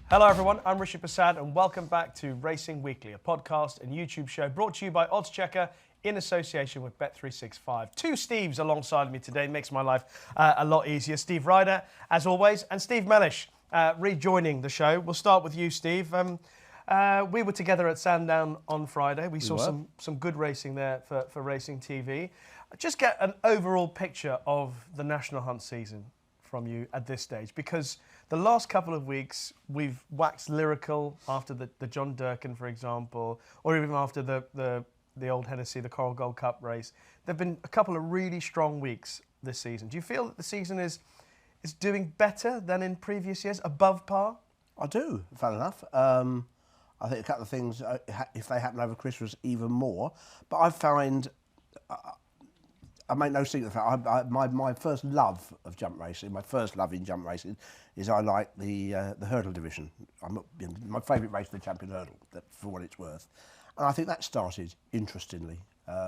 Hello everyone, I'm Rishi Persad and welcome back to Racing Weekly, a podcast and YouTube show brought to you by Oddschecker in association with Bet365. Two Steves alongside me today makes my life a lot easier. Steve Ryder, as always, and Steve Mellish rejoining the show. We'll start with you, Steve. We were together at Sandown on Friday. We saw some good racing there for Racing TV. Just get an overall picture of the National Hunt season from you at this stage, because the last couple of weeks we've waxed lyrical after the John Durkin, for example, or even after the old Hennessy, the Coral Gold Cup race. There have been a couple of really strong weeks this season. Do you feel that the season is doing better than in previous years, above par? I do, fun enough. I think a couple of things, if they happen over Christmas, even more. But I find, I make no secret of the fact, my first love of jump racing, my first love in jump racing, is I like the hurdle division. My favourite race is the Champion Hurdle, for what it's worth. And I think that started interestingly,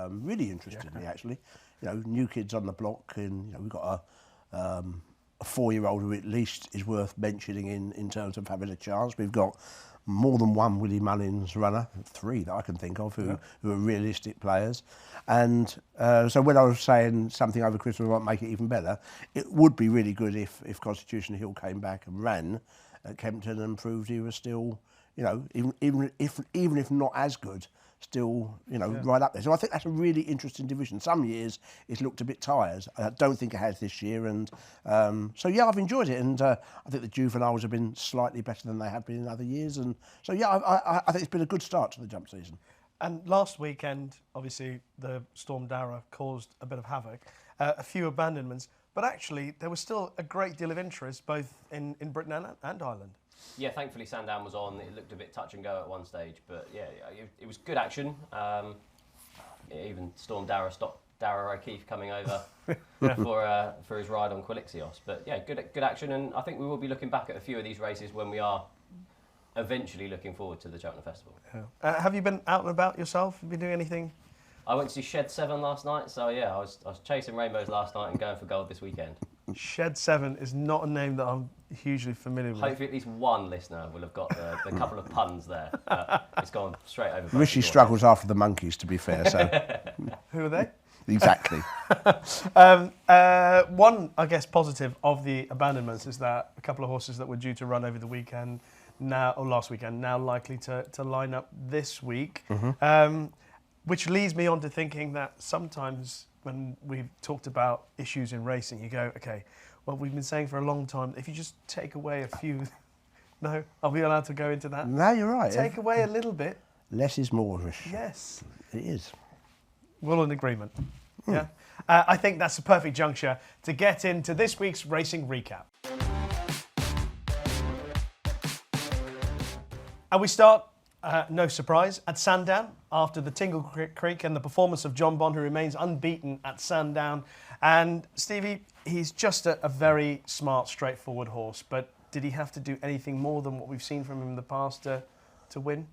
really interestingly actually. You know, new kids on the block, and you know, we've got a 4-year-old who at least is worth mentioning in terms of having a chance. We've got more than one Willie Mullins runner, 3 that I can think of, who are realistic players. And so when I was saying something over Christmas might make it even better, it would be really good if Constitution Hill came back and ran at Kempton and proved he was still, you know, even if not as good, still, you know, right up there. So I think that's a really interesting division. Some years it's looked a bit tired. I don't think it has this year. And so, yeah, I've enjoyed it. And I think the juveniles have been slightly better than they have been in other years. And so, yeah, I think it's been a good start to the jump season. And last weekend, obviously, the Storm Darragh caused a bit of havoc, a few abandonments, but actually there was still a great deal of interest both in Britain and Ireland. Yeah, thankfully Sandown was on. It looked a bit touch and go at one stage, but yeah, it was good action. Even Storm Darragh stopped Darragh O'Keefe coming over for his ride on Quilixios. But yeah, good action, and I think we will be looking back at a few of these races when we are eventually looking forward to the Cheltenham Festival. Yeah. Have you been out and about yourself? Have you been doing anything? I went to see Shed 7 last night, so yeah, I was chasing rainbows last night and going for gold this weekend. Shed 7 is not a name that I'm hugely familiar with. Hopefully at least one listener will have got the couple of puns there. It's gone straight over. Rishi struggles after the monkeys, to be fair. So who are they? Exactly. One, I guess, positive of the abandonments is that a couple of horses that were due to run over the weekend last weekend, now likely to line up this week. Which leads me on to thinking that sometimes when we've talked about issues in racing, you go, okay, well, we've been saying for a long time, if you just take away a few... No? Are we allowed to go into that? No, you're right. Take away a little bit. Less is more, Rish. Yes. It is. We're all in agreement. Yeah. I think that's the perfect juncture to get into this week's racing recap. And we start, no surprise, at Sandown after the Tingle Creek and the performance of Jonbon, who remains unbeaten at Sandown. And Stevie, he's just a very smart, straightforward horse. But did he have to do anything more than what we've seen from him in the past to win?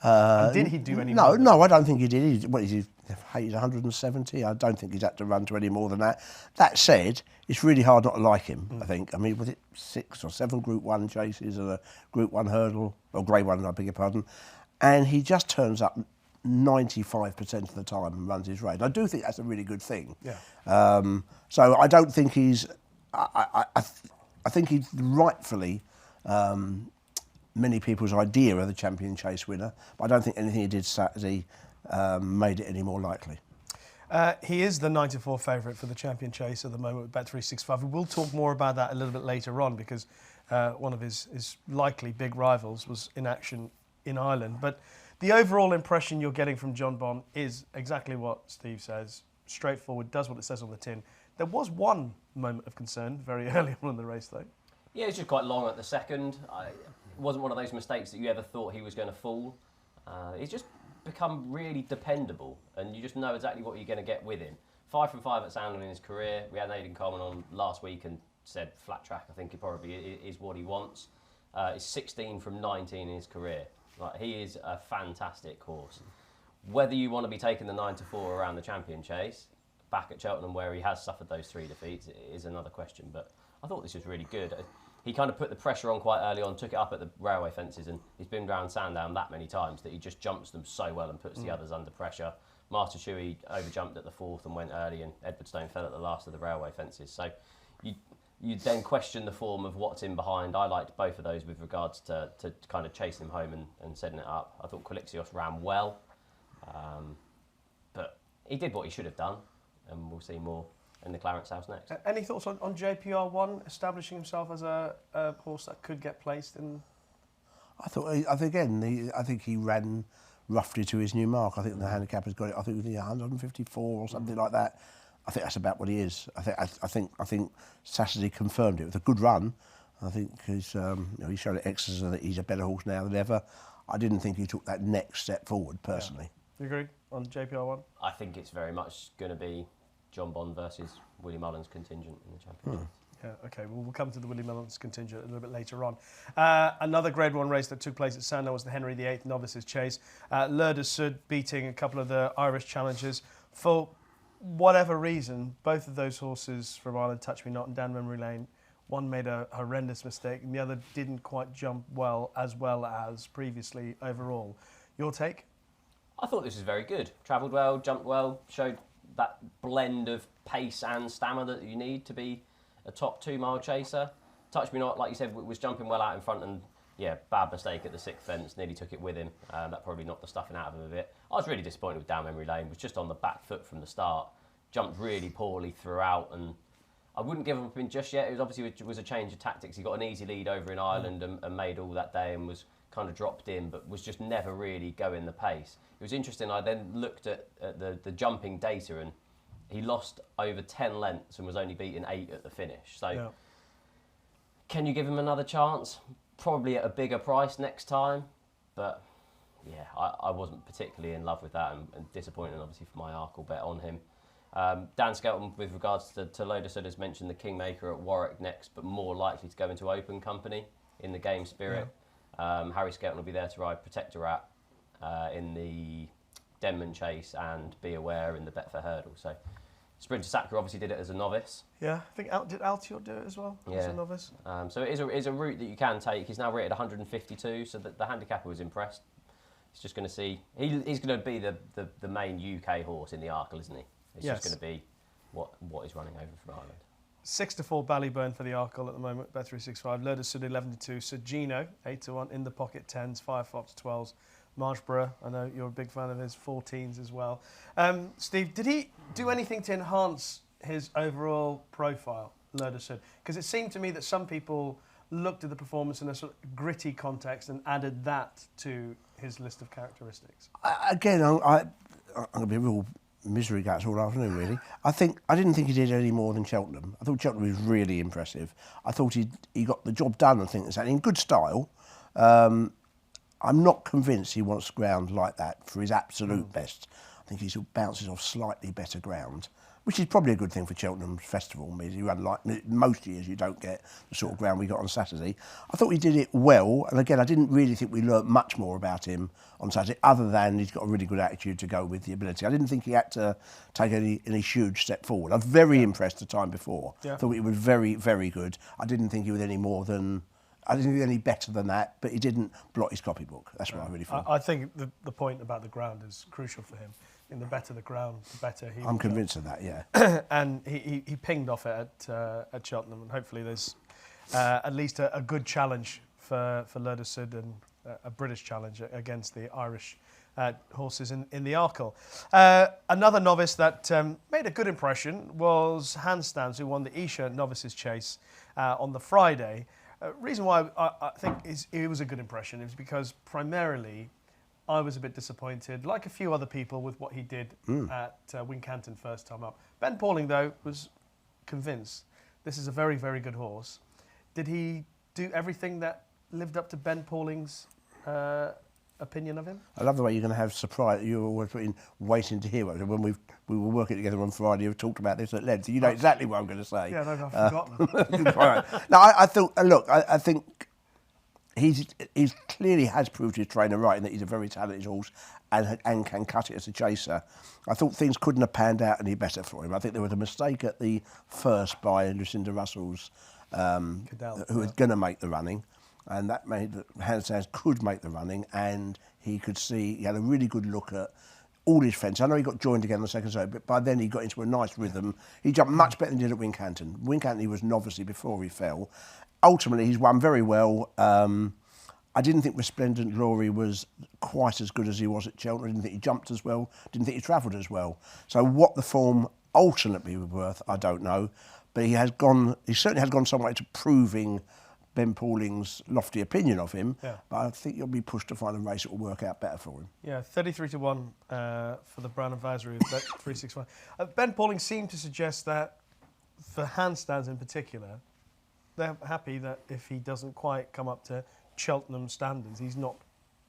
And did he do any more? No, I don't think he did. He's 170. I don't think he's had to run to any more than that. That said, it's really hard not to like him, I think. I mean, was it 6 or 7 Group 1 chases and a Group 1 hurdle, or Grade 1, I beg your pardon, and he just turns up 95% of the time and runs his race. I do think that's a really good thing. Yeah. So I don't think he's... I think he's rightfully... many people's idea of the Champion Chase winner, but I don't think anything he did Saturday made it any more likely. He is the 9-4 favourite for the Champion Chase at the moment with Bet365. We will talk more about that a little bit later on because one of his likely big rivals was in action in Ireland. But the overall impression you're getting from Jonbon is exactly what Steve says. Straightforward, does what it says on the tin. There was one moment of concern very early on in the race, though. Yeah, it's just quite long at the second. It wasn't one of those mistakes that you ever thought he was going to fall. He's just become really dependable, and you just know exactly what you're going to get with him. 5 from 5 at Sandown in his career. We had Aidan Coleman on last week and said flat track, I think it probably is what he wants. He's 16 from 19 in his career. Like, he is a fantastic horse. Whether you want to be taking the 9-4 around the Champion Chase, back at Cheltenham where he has suffered those 3 defeats, is another question. But I thought this was really good. he kind of put the pressure on quite early on, took it up at the railway fences, and he's been round Sandown that many times that he just jumps them so well and puts the others under pressure. Master Shuey overjumped at the 4th and went early, and Edwardstone fell at the last of the railway fences. So you then question the form of what's in behind. I liked both of those with regards to kind of chasing him home and setting it up. I thought Quilixios ran well, but he did what he should have done, and we'll see more in the Clarence House next. Any thoughts on JPR1 establishing himself as a horse that could get placed in? I think he ran roughly to his new mark. I think the handicap has got it. I think it was 154 or something like that. I think that's about what he is. I think Saturday confirmed it. It was a good run. I think he showed at Exeter that he's a better horse now than ever. I didn't think he took that next step forward personally. Yeah. You agree on JPR1? I think it's very much going to be Jonbon versus Willie Mullins contingent in the championship. Yeah, okay. Well, we'll come to the Willie Mullins contingent a little bit later on. Another Grade 1 race that took place at Sandown was the Henry VIII Novices Chase. Lurder Sud beating a couple of the Irish challengers. For whatever reason, both of those horses from Ireland, Touch Me Not and Down Memory Lane, one made a horrendous mistake and the other didn't quite jump well as previously overall. Your take? I thought this was very good. Travelled well, jumped well, showed that blend of pace and stamina that you need to be a top 2 mile chaser. Touch Me Not, like you said, was jumping well out in front, and bad mistake at the 6th fence, nearly took it with him. That probably knocked the stuffing out of him a bit. I was really disappointed with Down Memory Lane, was just on the back foot from the start, jumped really poorly throughout, and I wouldn't give up him just yet. It was a change of tactics. He got an easy lead over in Ireland and made all that day and was kind of dropped in, but was just never really going the pace. It was interesting, I then looked at the jumping data, and he lost over 10 lengths and was only beaten 8 at the finish. So can you give him another chance? Probably at a bigger price next time. But yeah, I wasn't particularly in love with that, and disappointed obviously for my Arkle bet on him. Dan Skelton, with regards to Loader Sud, has mentioned the Kingmaker at Warwick next, but more likely to go into open company in the Game Spirit. Harry Skelton will be there to ride Protectorat in the Denman Chase and Be Aware in the Betfair Hurdle. So Sprinter Sacre obviously did it as a novice. Yeah, I think did Altior do it as well as a novice? So it is a route that you can take. He's now rated 152, so the handicapper was impressed. He's just going to see. He's going to be the main UK horse in the Arkle, isn't he? It's just going to be what is running over from Ireland. 6-4 Ballyburn for the Arkle at the moment, Bet365. Lurder Sud 11-2. Sir Gino 8-1 in the pocket 10s, Firefox 12s. Marshborough, I know you're a big fan of his 14s as well. Steve, did he do anything to enhance his overall profile, Lurder Sud? Because it seemed to me that some people looked at the performance in a sort of gritty context and added that to his list of characteristics. I'm going to be a real misery guts all afternoon, really. I didn't think he did any more than Cheltenham. I thought Cheltenham was really impressive. I thought he got the job done, I think, in good style. I'm not convinced he wants ground like that for his absolute best. I think he sort of bounces off slightly better ground, which is probably a good thing for Cheltenham's festival. Means you run like most years, you don't get the sort of ground we got on Saturday. I thought he did it well, and again, I didn't really think we learnt much more about him on Saturday, other than he's got a really good attitude to go with the ability. I didn't think he had to take any huge step forward. I was very impressed the time before. I thought he was very, very good. I didn't think he was any more than. I didn't think any better than that, but he didn't blot his copybook. That's what I really thought. I think the point about the ground is crucial for him. And the better the ground, the better he. I'm convinced of that, yeah. And he pinged off it at Cheltenham, and hopefully there's at least a good challenge for Lurder Sud and a British challenge against the Irish horses in the Arkle. Another novice that made a good impression was Handstands, who won the Esher Novices Chase on the Friday. Reason why I think it was a good impression is because primarily I was a bit disappointed, like a few other people, with what he did at Wincanton first time up. Ben Pauling, though, was convinced this is a very, very good horse. Did he do everything that lived up to Ben Pauling's opinion of him? I love the way you're going to have surprise. You're always waiting to hear what. When we were working together on Friday, we talked about this at length. You know exactly what I'm going to say. Yeah, no, I've forgotten. Right. No, I thought. Look, I think he's clearly has proved his trainer right in that he's a very talented horse and can cut it as a chaser. I thought things couldn't have panned out any better for him. I think there was a mistake at the first by Lucinda Russell's who was going to make the running, and that made that Handstands could make the running, and he had a really good look at all his fences. I know he got joined again on the second side, but by then he got into a nice rhythm. He jumped much better than he did at Wincanton. Wincanton, he was novice before he fell. Ultimately, he's won very well. I didn't think Resplendent Glory was quite as good as he was at Cheltenham. I didn't think he jumped as well. Didn't think he travelled as well. So what the form ultimately was worth, I don't know. But he certainly has gone some way to proving Ben Pauling's lofty opinion of him. Yeah. But I think he'll be pushed to find a race that will work out better for him. Yeah, 33-1 for the Brown Advisory, 365. Ben Pauling seemed to suggest that for handstands in particular, they're happy that if he doesn't quite come up to Cheltenham standards, he's not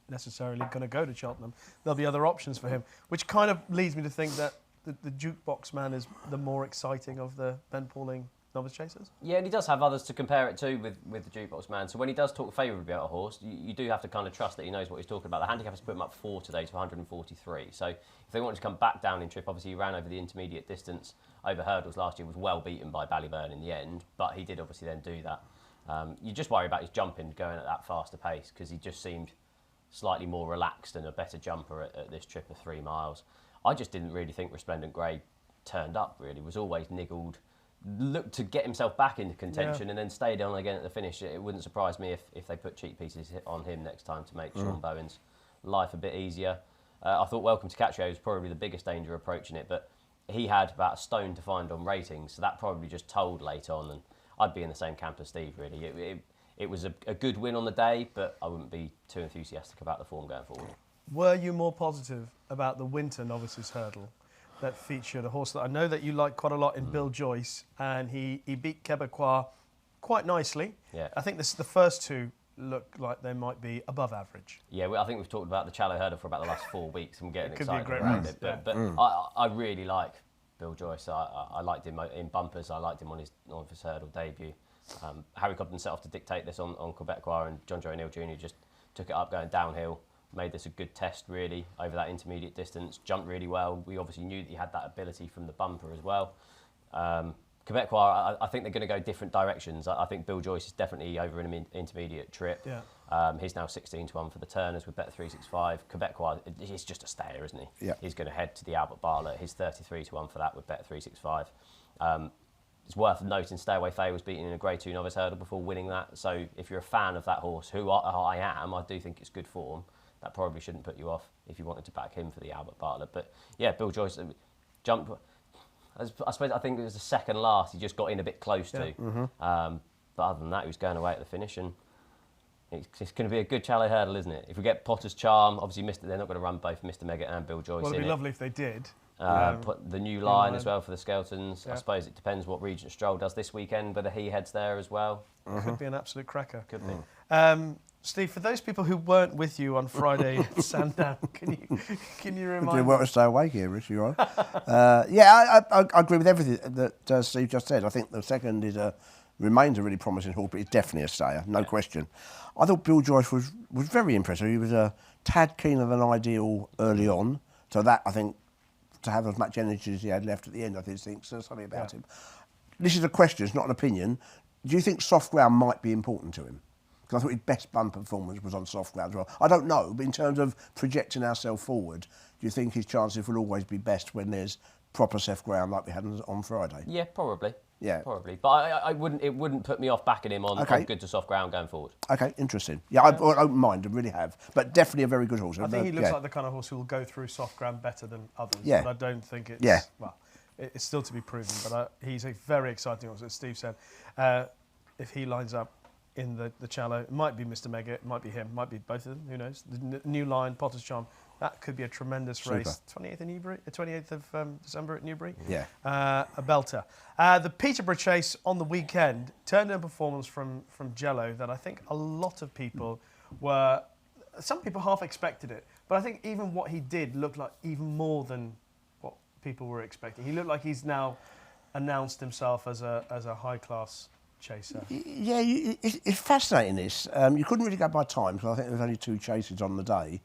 necessarily going to go to Cheltenham. There'll be other options for him, which kind of leads me to think that the jukebox man is the more exciting of the Ben Pauling novice chasers. Yeah, and he does have others to compare it to with the jukebox man. So when he does talk favourably about a horse, you do have to kind of trust that he knows what he's talking about. The handicap has put him up 4 today to 143. So if they wanted to come back down in trip, obviously he ran over the intermediate distance over hurdles last year, was well beaten by Ballyburn in the end, but he did obviously then do that. You just worry about his jumping going at that faster pace, because he just seemed slightly more relaxed and a better jumper at this trip of 3 miles. I just didn't really think Resplendent Grey turned up, really. Was always niggled, looked to get himself back into contention, and then stayed on again at the finish. It wouldn't surprise me if they put cheek pieces on him next time to make Sean Bowen's life a bit easier. I thought Welcome to Caccio was probably the biggest danger approaching it, but he had about a stone to find on ratings, so that probably just told late on, and I'd be in the same camp as Steve, really. It was a good win on the day, but I wouldn't be too enthusiastic about the form going forward. Were you more positive about the Winter Novices Hurdle that featured a horse that I know that you like quite a lot in Bill Joyce, and he beat Quebecois quite nicely? Yeah. I think the first two look like they might be above average. Yeah, I think we've talked about the Challow Hurdle for about the last 4 weeks and getting excited around it. But I really like Bill Joyce. I liked him in bumpers. I liked him on his hurdle debut. Harry Cobden set off to dictate this on Quebecois, and John Joe O'Neill Jr. just took it up going downhill. Made this a good test, really, over that intermediate distance. Jumped really well. We obviously knew that he had that ability from the bumper as well. Quebecois, I think they're going to go different directions. I think Bill Joyce is definitely over an intermediate trip. Yeah. He's now 16-1 for the Turners with Bet365. Quebecois, he's just a stayer, isn't he? Yeah. He's going to head to the Albert Bartlett. He's 33-1 for that with Bet365. It's worth noting Stay Away Faye was beaten in a Grade 2 novice hurdle before winning that. So if you're a fan of that horse, who I am, I do think it's good form. That probably shouldn't put you off if you wanted to back him for the Albert Bartlett. But yeah, Bill Joyce jumped. I think it was the second last. He just got in a bit close to. But other than that, he was going away at the finish, and it's going to be a good Challow Hurdle, isn't it? If we get Potter's Charm, obviously they're not going to run both Mr. Mega and Bill Joyce. Well, it'd be lovely if they did. Put the new line as well for the Skeltons. Yeah. I suppose it depends what Regent Stroll does this weekend, whether he heads there as well. Could be an absolute cracker. Could be. Steve, for those people who weren't with you on Friday at Sandown, can you remind me? Doing well to stay awake here, Rishi, right? Yeah, I agree with everything that Steve just said. I think the second remains a really promising horse, but it's definitely a stayer, no question. I thought Bill Joyce was very impressive. He was a tad keener than ideal early on, so that, I think, to have as much energy as he had left at the end, I think says something about him. This is a question, it's not an opinion. Do you think soft ground might be important to him? Because I thought his best bumper performance was on soft ground as well. I don't know, but in terms of projecting ourselves forward, do you think his chances will always be best when there's proper soft ground like we had on Friday? Yeah, probably. Yeah, probably. But it wouldn't put me off backing him on good to soft ground going forward. Okay, interesting. Yeah, I don't mind. I really have, but definitely a very good horse. I think he looks like the kind of horse who will go through soft ground better than others. Yeah. But I don't think it's well. It's still to be proven. But he's a very exciting horse, as Steve said. If he lines up in the Challow, it might be Mr. Mega, it might be him, might be both of them. Who knows? The new line, Potter's Charm. That could be a tremendous race. 28th in Newbury, 28th of December at Newbury. Yeah. A belter. The Peterborough Chase on the weekend turned in a performance from Jello that I think a lot of people some people half expected it, but I think even what he did looked like even more than what people were expecting. He looked like he's now announced himself as a high-class chaser. Yeah, it's fascinating this. You couldn't really go by time because I think there was only 2 chases on the day.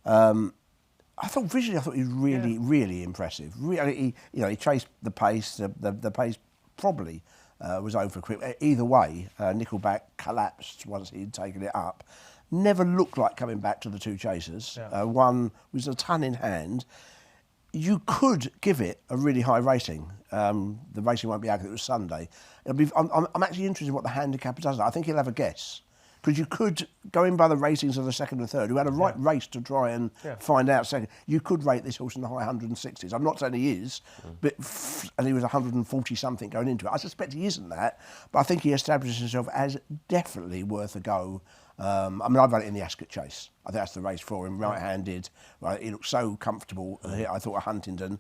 I thought he was really impressive. Really, he chased the pace. The pace probably was over quick. Either way, Nickelback collapsed once he'd taken it up. Never looked like coming back to the two chasers. Yeah. One was a ton in hand. You could give it a really high rating. The rating won't be out because it was Sunday. I'm actually interested in what the handicapper does. I think he'll have a guess. Because you could go in by the ratings of the second and third, who had a right race to try and find out second. You could rate this horse in the high 160s. I'm not saying he is, but and he was 140 something going into it. I suspect he isn't that, but I think he established himself as definitely worth a go. I mean, I've run it in the Ascot Chase. I think that's the race for him, right-handed. Right, he looked so comfortable. I thought at Huntingdon,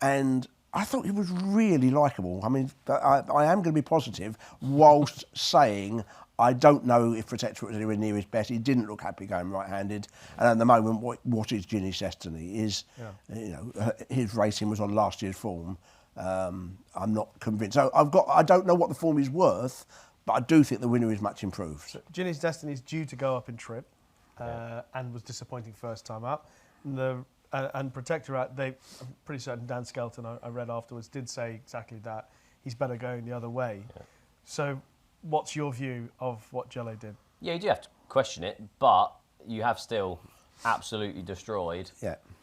and I thought he was really likeable. I mean, I am going to be positive, whilst saying I don't know if Protectorate was anywhere near his best. He didn't look happy going right-handed. And at the moment, what is Ginny's Destiny is, you know, his racing was on last year's form. I'm not convinced. So I don't know what the form is worth, but I do think the winner is much improved. So Ginny's Destiny is due to go up in trip, and was disappointing first time up. And Protectorate, I'm pretty certain Dan Skelton, I read afterwards, did say exactly that. He's better going the other way. Yeah. So what's your view of what Jello did? Yeah, you do have to question it, but you have still absolutely destroyed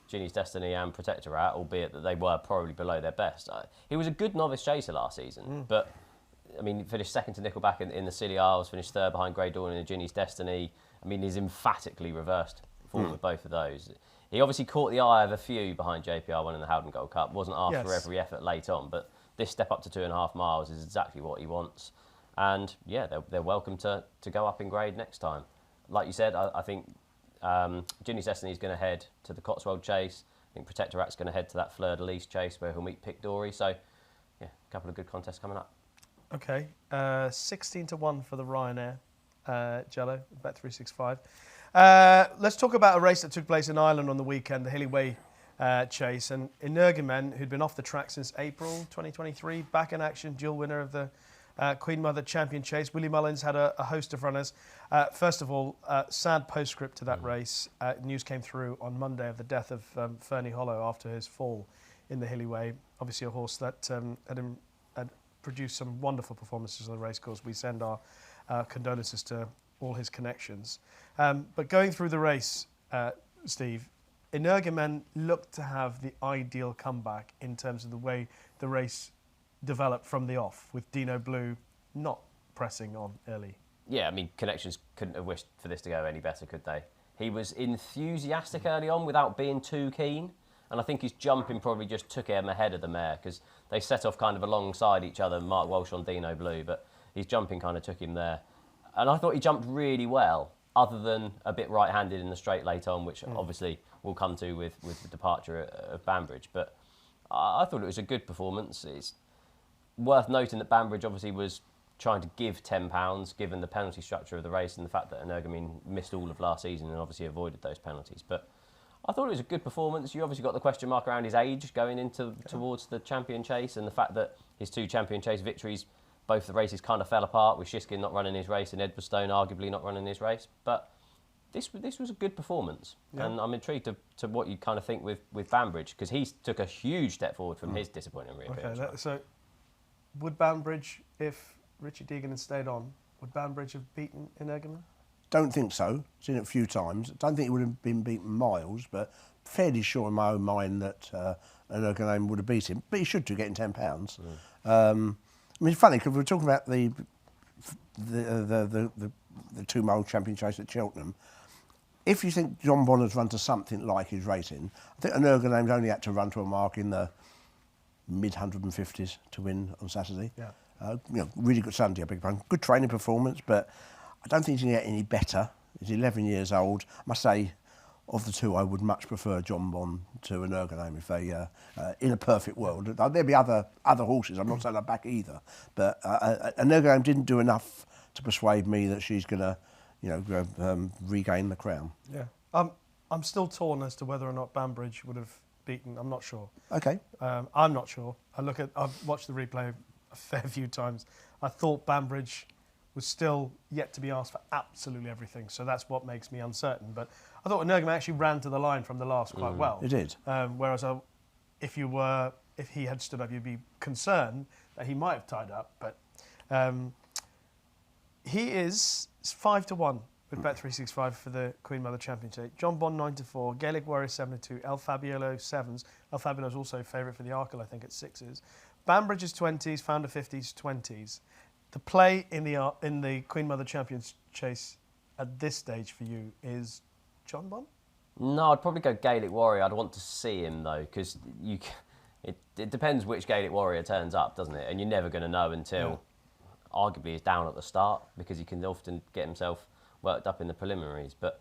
Ginny's Destiny and Protectorate, albeit that they were probably below their best. He was a good novice chaser last season, but I mean, he finished second to Nickelback in the Scilly Isles, finished third behind Grey Dawn in the Ginny's Destiny. I mean, he's emphatically reversed form with both of those. He obviously caught the eye of a few behind JPR1 in the Howden Gold Cup. Wasn't after every effort late on, but this step up to 2.5 miles is exactly what he wants. And yeah, they're welcome to go up in grade next time. Like you said, I think Ginny's Destiny is going to head to the Cotswold Chase. I think Protectorate's going to head to that Fleur de Lis Chase where he'll meet Pic Dory. So yeah, a couple of good contests coming up. Okay, 16-1 for the Ryanair, Jello, Bet365. Let's talk about a race that took place in Ireland on the weekend, the Hilly Way Chase. And Energumene, who'd been off the track since April 2023, back in action, dual winner of the Queen Mother Champion Chase. Willie Mullins had a host of runners. First of all, sad postscript to that race. News came through on Monday of the death of Fernie Hollow after his fall in the Hilly Way. Obviously a horse that had produced some wonderful performances on the racecourse. We send our condolences to all his connections. But going through the race, Steve, Energumene looked to have the ideal comeback in terms of the way the race developed from the off, with Dino Blue not pressing on early. Yeah, I mean, Connections couldn't have wished for this to go any better, could they? He was enthusiastic early on without being too keen, and I think his jumping probably just took him ahead of the mare, because they set off kind of alongside each other, Mark Walsh on Dino Blue, but his jumping kind of took him there. And I thought he jumped really well, other than a bit right-handed in the straight late on, which obviously we'll come to with the departure of Banbridge. But I thought it was a good performance. It's worth noting that Banbridge obviously was trying to give £10, given the penalty structure of the race and the fact that Energumene missed all of last season and obviously avoided those penalties. But I thought it was a good performance. You obviously got the question mark around his age going into towards the Champion Chase, and the fact that his two Champion Chase victories, both the races kind of fell apart, with Shiskin not running his race and Edwardstone arguably not running his race. But this was a good performance, and I'm intrigued to what you kind of think with Banbridge, because he took a huge step forward from his disappointing reappearance. Okay, so would Banbridge, if Richie Deegan had stayed on, would Banbridge have beaten Energumene? Don't think so. Seen it a few times. Don't think he would have been beaten miles, but fairly sure in my own mind that Energumene would have beat him. But he should do, getting £10. I mean, it's funny because we're talking about the 2 mile champion chase at Cheltenham. If you think Jonbon has run to something like his rating, I think Energumene's only had to run to a mark in the mid-150s to win on Saturday. Yeah. Really good Sunday, I beg your pardon. Good training performance, but I don't think he's going to get any better. He's 11 years old. I must say, of the two, I would much prefer Jonbon to Energumene if they, in a perfect world. There'll be other horses. I'm not saying I'm back either, but Energumene didn't do enough to persuade me that she's going to, regain the crown. Yeah. I'm still torn as to whether or not Banbridge would have beaten. I'm not sure. Okay. I'm not sure. I've watched the replay a fair few times. I thought Banbridge was still yet to be asked for absolutely everything, so that's what makes me uncertain. But I thought Energumene actually ran to the line from the last quite well. He did. Whereas if he had stood up, you'd be concerned that he might have tied up. But He is 5-1 with Bet365 for the Queen Mother Championship. Jonbon 9-4, Gaelic Warrior 7-2, El Fabiolo 7s. El Fabiolo is also favourite for the Arkle, I think, at 6s. Banbridge is 20s, Founder 50s, 20s. The play in the Queen Mother Champions chase at this stage for you is Jonbon? No, I'd probably go Gaelic Warrior. I'd want to see him though, because it depends which Gaelic Warrior turns up, doesn't it? And you're never going to know until arguably he's down at the start, because he can often get himself worked up in the preliminaries. But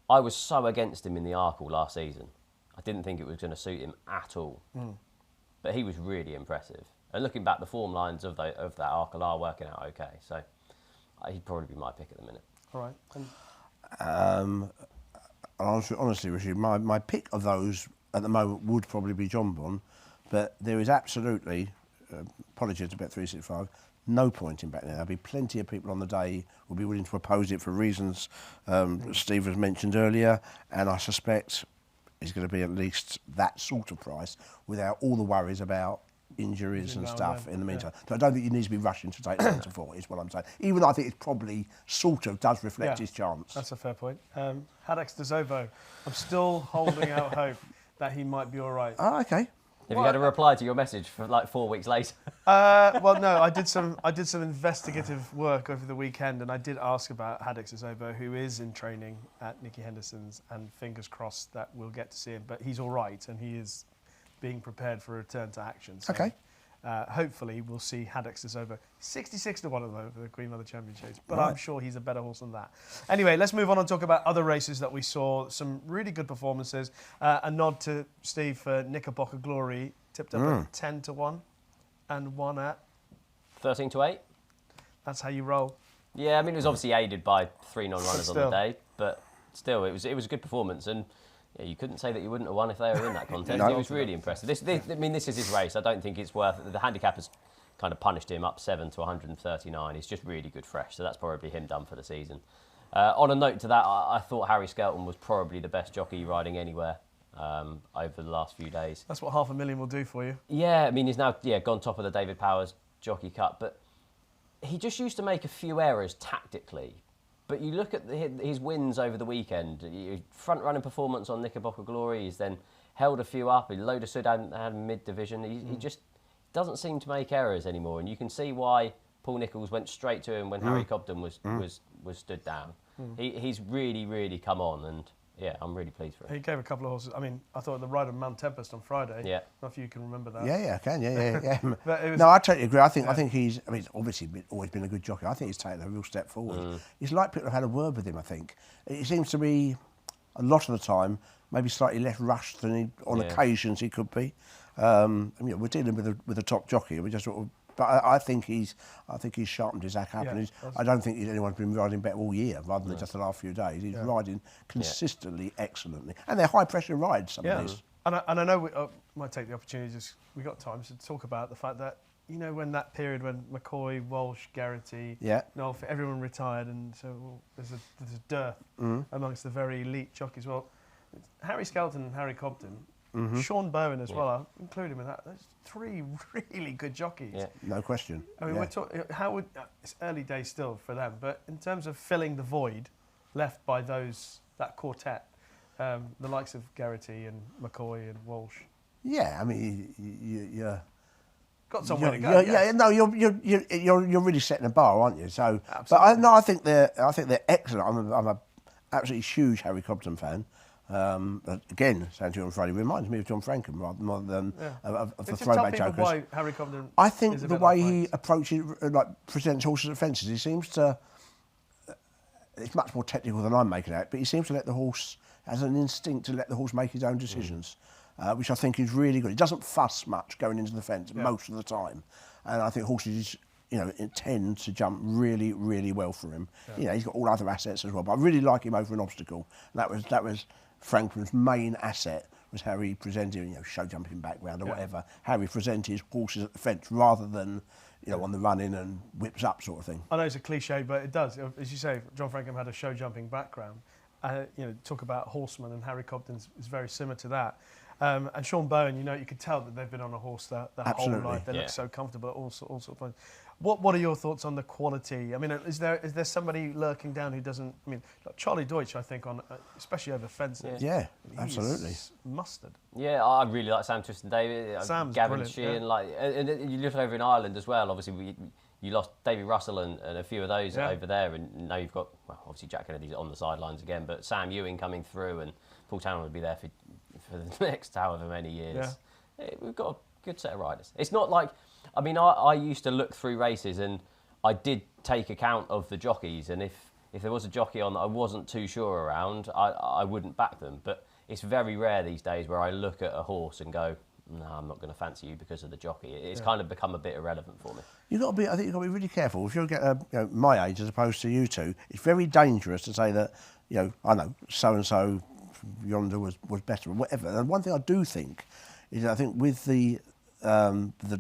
I was so against him in the Arkle last season. I didn't think it was going to suit him at all. But he was really impressive. And looking back, the form lines of that Arkle are working out okay. So he'd probably be my pick at the minute. All right. Honestly, Rishi, my pick of those at the moment would probably be Jonbon, but there is absolutely, apologies to Bet365, no point in backing it. There'll be plenty of people on the day who will be willing to oppose it for reasons Steve has mentioned earlier, and I suspect it's going to be at least that sort of price without all the worries about injuries and stuff in the meantime. So I don't think you need to be rushing to take 9-4, is what I'm saying. Even though I think it probably sort of does reflect his chance. That's a fair point. Hadex de Zobo, I'm still holding out hope that he might be all right. Oh, okay. Have you had a reply to your message for like 4 weeks later? Well, no, I did some investigative work over the weekend, and I did ask about Hadex de Zobo, who is in training at Nicky Henderson's, and fingers crossed that we'll get to see him. But he's all right, and he is being prepared for a return to action. So, okay. Hopefully we'll see Hadex de Zobo 66-1 at the moment for the Queen Mother Championships, but I'm sure he's a better horse than that. Anyway, let's move on and talk about other races that we saw. Some really good performances. A nod to Steve for Knickerbocker Glory, tipped up at 10-1 and won at 13-8. That's how you roll. Yeah, I mean, it was obviously aided by 3 non-runners on the day, but still, it was a good performance. And yeah, you couldn't say that you wouldn't have won if they were in that contest. It was really impressive. This is his race. I don't think it's worth it. The handicap has kind of punished him up 7 to 139. He's just really good fresh, so that's probably him done for the season. On a note to that, I thought Harry Skelton was probably the best jockey riding anywhere over the last few days. That's what $500,000 will do for you. Yeah, I mean, he's now gone top of the David Powers Jockey Cup, but he just used to make a few errors tactically. But you look at his wins over the weekend, front-running performance on Knickerbocker Glory, he's then held a few up, a load of Sud and mid-division. He just doesn't seem to make errors anymore, and you can see why Paul Nicholls went straight to him when Harry Cobden was stood down. He's really, really come on, and yeah, I'm really pleased for him. He gave a couple of horses. I mean, I thought the Ryder Mount Tempest on Friday. Yeah. I don't know if you can remember that. Yeah, I can. Yeah. But it was, No, I totally agree. I think he's. I mean, he's obviously always been a good jockey. I think he's taken a real step forward. It's like people have had a word with him. I think it seems to be a lot of the time maybe slightly less rushed than on occasions he could be. I mean, we're dealing with a top jockey. We just sort of. But I think he's sharpened his act up, and I don't think anyone's been riding better all year, rather than just the last few days. He's riding consistently, excellently, and they're high pressure rides. Some of these. And I know we might take the opportunity. We got time to talk about the fact that when that period when McCoy, Walsh, Garrity, Noel, everyone retired, and so there's a dearth amongst the very elite jockeys. Well, Harry Skelton and Harry Cobden. Sean Bowen as well. I'll include him in that. There's 3 really good jockeys. Yeah. No question. I mean, we're talking. It's early days still for them, but in terms of filling the void left by that quartet, the likes of Garrity and McCoy and Walsh. Yeah, I mean, you're got somewhere to go. No, you're really setting a bar, aren't you? So, absolutely. But I think they're excellent. I'm a absolutely huge Harry Cobden fan. Again, saying to you on Friday, reminds me of John Frankham rather more than of the throwback jokers. Why Harry Cobden? I think the way he approaches, presents horses at fences, he seems to. It's much more technical than I'm making out, but he seems to let the horse, has an instinct to let the horse make his own decisions, which I think is really good. He doesn't fuss much going into the fence most of the time, and I think horses, tend to jump really, really well for him. Yeah. He's got all other assets as well, but I really like him over an obstacle. That was Franklin's main asset, was how he presented, show jumping background or whatever. How he presented his horses at the fence rather than, on the run in and whips up sort of thing. I know it's a cliche, but it does. As you say, John Frankham had a show jumping background. Talk about horsemen, and Harry Cobden is very similar to that. And Jonbon, you could tell that they've been on a horse their whole life. They look so comfortable at all sorts of points. What are your thoughts on the quality? I mean, is there somebody lurking down who doesn't? I mean, like Charlie Deutsch, I think, especially over fences. Yeah, absolutely. Mustard. Yeah, I really like Sam Twiston-Davies. Sam's Gavin brilliant, Sheehan, and you look over in Ireland as well. Obviously, you lost Davy Russell and a few of those over there, and now you've got obviously Jack Kennedy's on the sidelines again, but Sam Ewing coming through, and Paul Townend would be there for the next however many years. Yeah. We've got a good set of riders. It's not like, I mean, I used to look through races and I did take account of the jockeys, and if there was a jockey on that I wasn't too sure around, I wouldn't back them. But it's very rare these days where I look at a horse and go, no, I'm not going to fancy you because of the jockey. It's kind of become a bit irrelevant for me. I think you've got to be really careful. If you get my age as opposed to you two, it's very dangerous to say that, I know, so-and-so yonder was better or whatever. And one thing I do think is, I think with the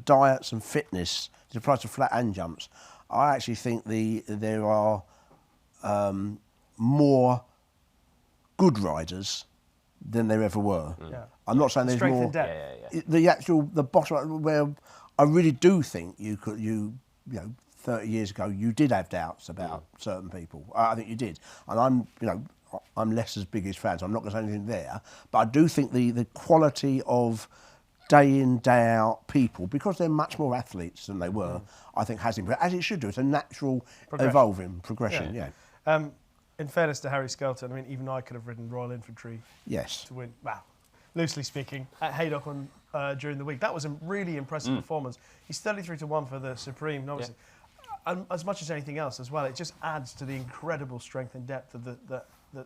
diets and fitness, the price of flat and jumps, I actually think there are more good riders than there ever were. Yeah. I'm not saying there's Strength more. and depth. The bottom where I really do think you 30 years ago you did have doubts about certain people. I think you did, and I'm less as big as fans. So I'm not going to say anything there, but I do think the quality of day in, day out people, because they're much more athletes than they were, I think has improved, as it should do. It's a natural evolving progression, In fairness to Harry Skelton, I mean, even I could have ridden Royal Infantry to win, well, loosely speaking, at Haydock during the week. That was a really impressive performance. He's 33-1 for the Supreme, obviously. And as much as anything else as well, it just adds to the incredible strength and depth of the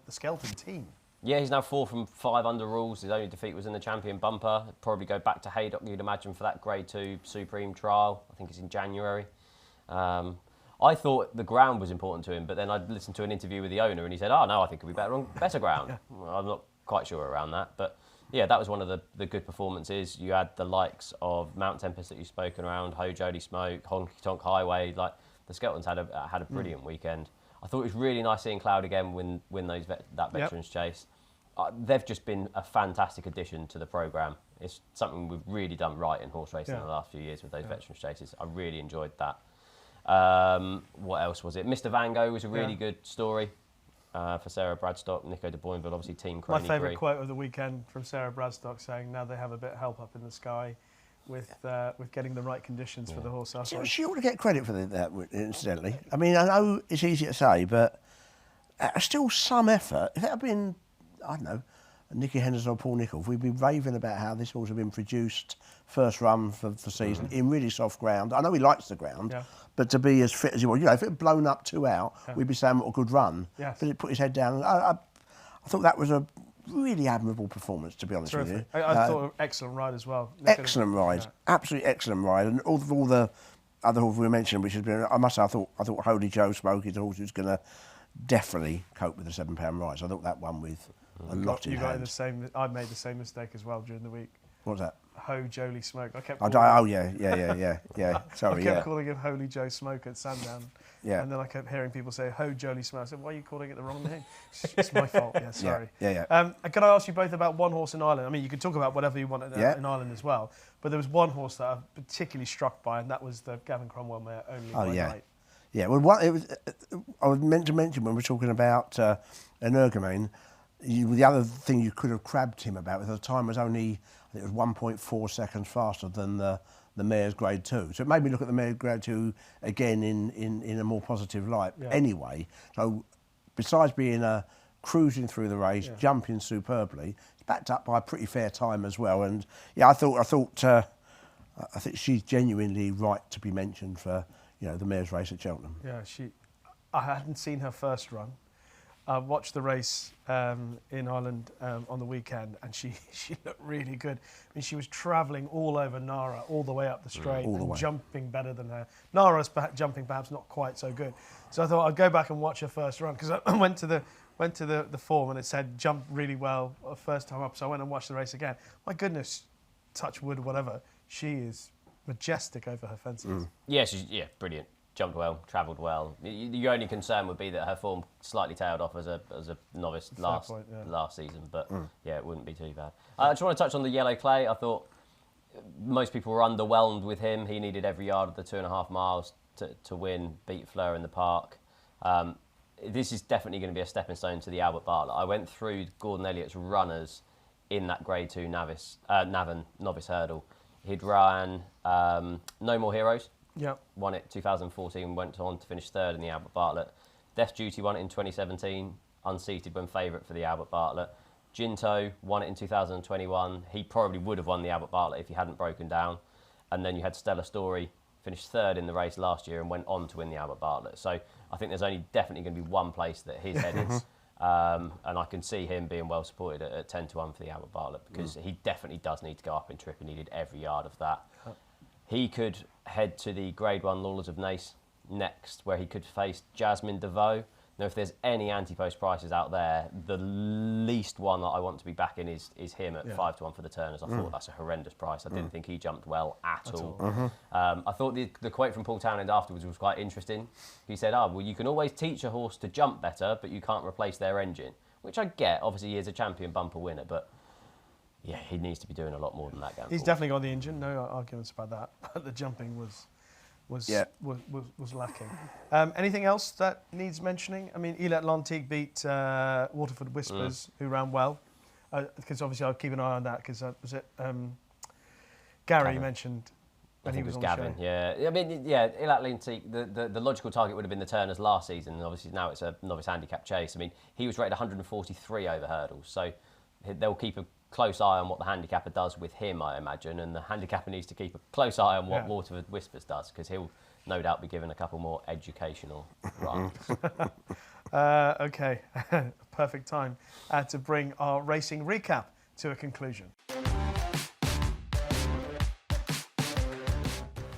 Skelton team. Yeah, he's now 4 from 5 under rules. His only defeat was in the Champion Bumper. Probably go back to Haydock, you'd imagine, for that Grade 2 Supreme trial. I think it's in January. I thought the ground was important to him, but then I listened to an interview with the owner and he said, no, I think it'll be better on better ground. Well, I'm not quite sure around that, but yeah, that was one of the good performances. You had the likes of Mount Tempest that you've spoken around, Ho Jody Smoke, Honky Tonk Highway. Like, the Skeltons had a brilliant weekend. I thought it was really nice seeing Cloud again win that Veterans Chase. They've just been a fantastic addition to the programme. It's something we've really done right in horse racing in the last few years with those Veterans Chases. I really enjoyed that. What else was it? Mr. Van Gogh was a really good story for Sarah Bradstock, Nico de Boinville, obviously Team Crony. My favourite quote of the weekend from Sarah Bradstock saying, now they have a bit of help up in the sky with getting the right conditions for the horse. She ought to get credit for that, incidentally. I mean, I know it's easy to say, but still some effort. If it had been, I don't know, Nicky Henderson or Paul Nichols, we'd be raving about how this horse had been produced first run for the season in really soft ground. I know he likes the ground, but to be as fit as he was, if it had blown up 2 out, we'd be saying what a good run. But it put his head down. I thought that was a really admirable performance, to be honest with you. I thought excellent ride as well. Excellent ride, absolutely excellent ride, and all the other horses we mentioned, which has been, I must say, I thought Holy Joe Smoke is a horse who's going to definitely cope with the £7 rise. I thought that one with a lot in hand. I made the same mistake as well during the week. What was that? Ho Jolie Smoke. I kept. Sorry, I kept calling him Holy Joe Smoke at Sandown. And then I kept hearing people say Ho Jolie Smoke. I said, why are you calling it the wrong name? It's my fault. Yeah, sorry. Can I ask you both about one horse in Ireland? I mean, you can talk about whatever you want in Ireland as well, but there was one horse that I'm particularly struck by, and that was the Gavin Cromwell mare, Only by Night. Yeah, well, I was meant to mention when we were talking about Energumene, the other thing you could have crabbed him about was the time was only, I think it was 1.4 seconds faster than the mare's Grade 2. So it made me look at the mare's Grade 2 again in a more positive light anyway. So besides being cruising through the race, jumping superbly, it's backed up by a pretty fair time as well. And I think she's genuinely right to be mentioned for the mare's race at Cheltenham. Yeah, I hadn't seen her first run. I watched the race in Ireland on the weekend, and she looked really good. I mean, she was travelling all over Nara, all the way up the straight, and jumping better than her. Nara's jumping perhaps not quite so good. So I thought I'd go back and watch her first run, because I went to the form and it said jump really well first time up. So I went and watched the race again. My goodness, touch wood, whatever. She is majestic over her fences. Yeah, she's brilliant. jumped well, travelled well. Your only concern would be that her form slightly tailed off as a novice last season, but yeah, it wouldn't be too bad. I just want to touch on the yellow clay. I thought most people were underwhelmed with him. He needed every yard of the 2.5 miles to win, beat Fleur in the park. This is definitely going to be a stepping stone to the Albert Bartlett. I went through Gordon Elliott's runners in that Grade 2 Navan novice hurdle. He'd run No More Heroes. Yep. Won it 2014, went on to finish third in the Albert Bartlett. Death Duty won it in 2017, unseated when favourite for the Albert Bartlett. Ginto won it in 2021. He probably would have won the Albert Bartlett if he hadn't broken down. And then you had Stella Story, finished third in the race last year and went on to win the Albert Bartlett. So I think there's only definitely going to be one place that his head is. And I can see him being well supported at 10-1 for the Albert Bartlett, because he definitely does need to go up in trip and needed every yard of that. He could head to the Grade 1 Lawlers of Naas next, where he could face Jasmine DeVoe. Now, if there's any anti-post prices out there, the least one that I want to be backing is him at 5-1 for the Turners. I thought that's a horrendous price. I didn't think he jumped well at all. I thought the quote from Paul Townend afterwards was quite interesting. He said, well, you can always teach a horse to jump better, but you can't replace their engine, which I get. Obviously, he is a champion bumper winner, but yeah, he needs to be doing a lot more than that going He's forward. definitely got the engine, no arguments about that. But the jumping was lacking. Anything else that needs mentioning? I mean, Il Atlantique beat Waterford Whispers, who ran well. Because obviously I'll keep an eye on that, because was it Gary you mentioned when he was on Gavin, the show? yeah. I mean, yeah, Il Atlantique, the logical target would have been the Turners last season, and obviously now it's a novice handicap chase. I mean, he was rated 143 over hurdles, so they'll keep a close eye on what the handicapper does with him, I imagine, and the handicapper needs to keep a close eye on what Waterford Whispers does, because he'll no doubt be given a couple more educational runs. Okay, perfect time to bring our racing recap to a conclusion.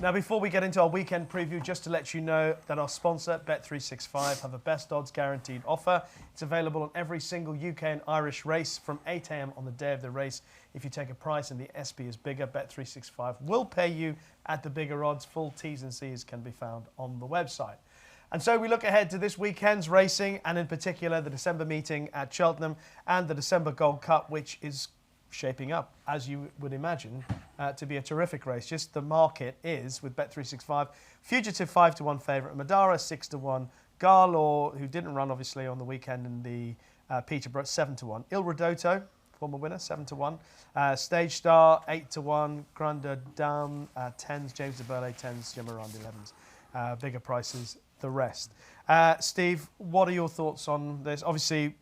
Now, before we get into our weekend preview, just to let you know that our sponsor, Bet365, have a best odds guaranteed offer. It's available on every single UK and Irish race from 8 a.m. on the day of the race. If you take a price and the SP is bigger, Bet365 will pay you at the bigger odds. Full T's and C's can be found on the website. And so we look ahead to this weekend's racing, and in particular the December meeting at Cheltenham and the December Gold Cup, which is shaping up, as you would imagine, to be a terrific race. Just the market is, with Bet365, Fugitive 5-1 favourite, Madara 6-1, Garlaw, who didn't run obviously on the weekend in the Peterborough, 7-1, Il Ridotto, former winner, 7-1, Stage Star 8-1, Grande Dame 10s, James de Burley 10s, Gemarand 11s, bigger prices the rest. Steve, what are your thoughts on this? Obviously,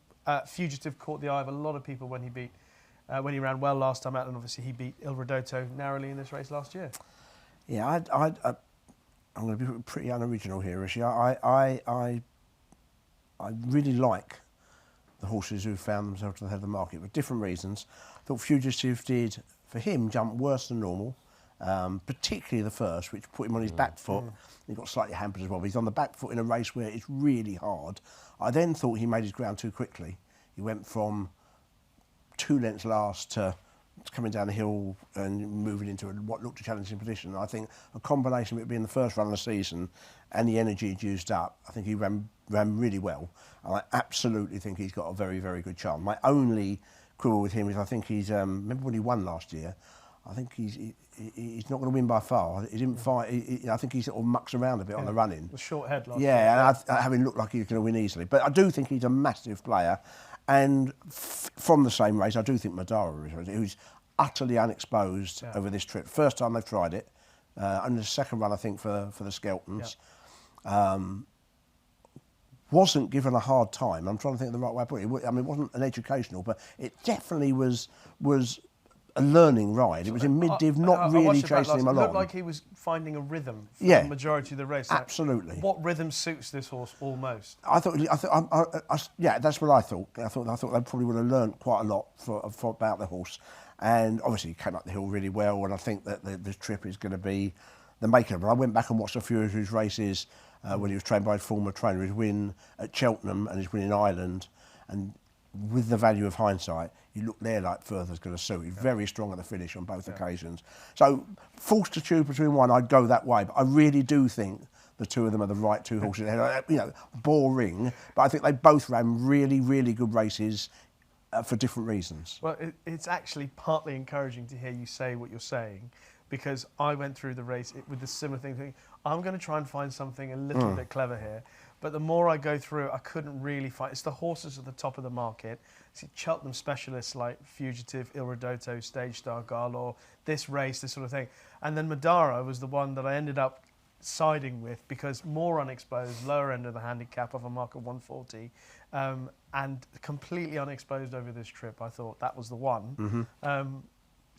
Fugitive caught the eye of a lot of people when he ran well last time out, and obviously he beat Il Ridotto narrowly in this race last year. Yeah, I'm going to be pretty unoriginal here, Rishi. I really like the horses who found themselves to the head of the market for different reasons. I thought Fugitive did, for him, jump worse than normal, particularly the first, which put him on his back foot. He got slightly hampered as well, but he's on the back foot in a race where it's really hard. I then thought he made his ground too quickly. He went from 2 lengths last to coming down the hill and moving into what looked a challenging position. I think a combination of it being the first run of the season and the energy he'd used up, I think he ran really well. And I absolutely think he's got a very, very good chance. My only quibble with him is I think he's, remember when he won last year, I think he's not going to win by far. He didn't fight. I think he sort of mucks around a bit on the running. The short head last year. And having looked like he was going to win easily. But I do think he's a massive player. And from the same race, I do think Madara is, who's utterly unexposed over this trip. First time they've tried it. Only the second run, I think, for the Skeltons. Wasn't given a hard time. I'm trying to think of the right way to put it. I mean, it wasn't an educational, but it definitely was a learning ride. It was in mid-div, not really chasing him along. It looked like he was finding a rhythm for the majority of the race. Absolutely. What rhythm suits this horse almost? Yeah, that's what I thought. I thought they probably would have learnt quite a lot about the horse. And obviously he came up the hill really well, and I think that the trip is going to be the maker. But I went back and watched a few of his races when he was trained by his former trainer. His win at Cheltenham and his win in Ireland. And with the value of hindsight, you look there like Further's going to suit. He's very strong at the finish on both occasions. So, forced to choose between one, I'd go that way. But I really do think the two of them are the right two horses. You know, boring, but I think they both ran really, really good races for different reasons. Well, it's actually partly encouraging to hear you say what you're saying, because I went through the race with the similar thing, thinking, I'm going to try and find something a little bit clever here. But the more I go through, I couldn't really find. It's the horses at the top of the market. See, Cheltenham specialists like Fugitive, Il Ridotto, Stage Star, Garlaw, this race, this sort of thing. And then Madara was the one that I ended up siding with because more unexposed, lower end of the handicap of a mark of 140, and completely unexposed over this trip. I thought that was the one.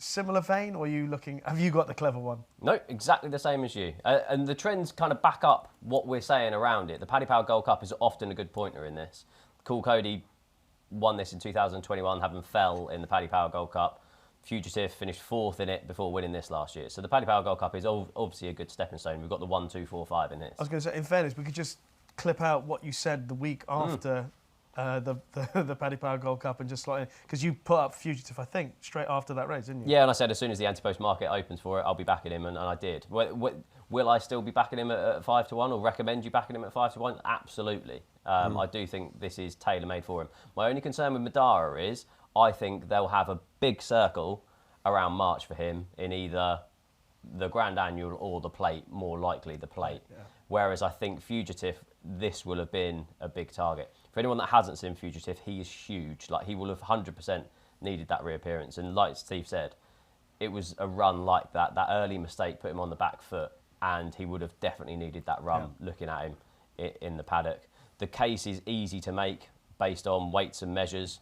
Similar vein, or are you looking? Have you got the clever one? No, exactly the same as you. And the trends kind of back up what we're saying around it. The Paddy Power Gold Cup is often a good pointer in this. Cool Cody won this in 2021, having fell in the Paddy Power Gold Cup. Fugitive finished 4th in it before winning this last year. So the Paddy Power Gold Cup is obviously a good stepping stone. We've got the 1, 2, 4, 5 in this. I was going to say, in fairness, we could just clip out what you said the week after the Paddy Power Gold Cup and just like, because you put up Fugitive, I think, straight after that race, didn't you? Yeah, and I said as soon as the anti-post market opens for it, I'll be backing him, and I did. Will I still be backing him at 5 to 1, or recommend you backing him at 5 to 1? Absolutely. I do think this is tailor-made for him. My only concern with Madara is I think they'll have a big circle around March for him in either the Grand Annual or the Plate, more likely the Plate. Yeah. Whereas I think Fugitive, this will have been a big target. For anyone that hasn't seen Fugitive, he is huge. Like, he will have 100% needed that reappearance. And like Steve said, it was a run like that. That early mistake put him on the back foot, and he would have definitely needed that run looking at him in the paddock. The case is easy to make based on weights and measures.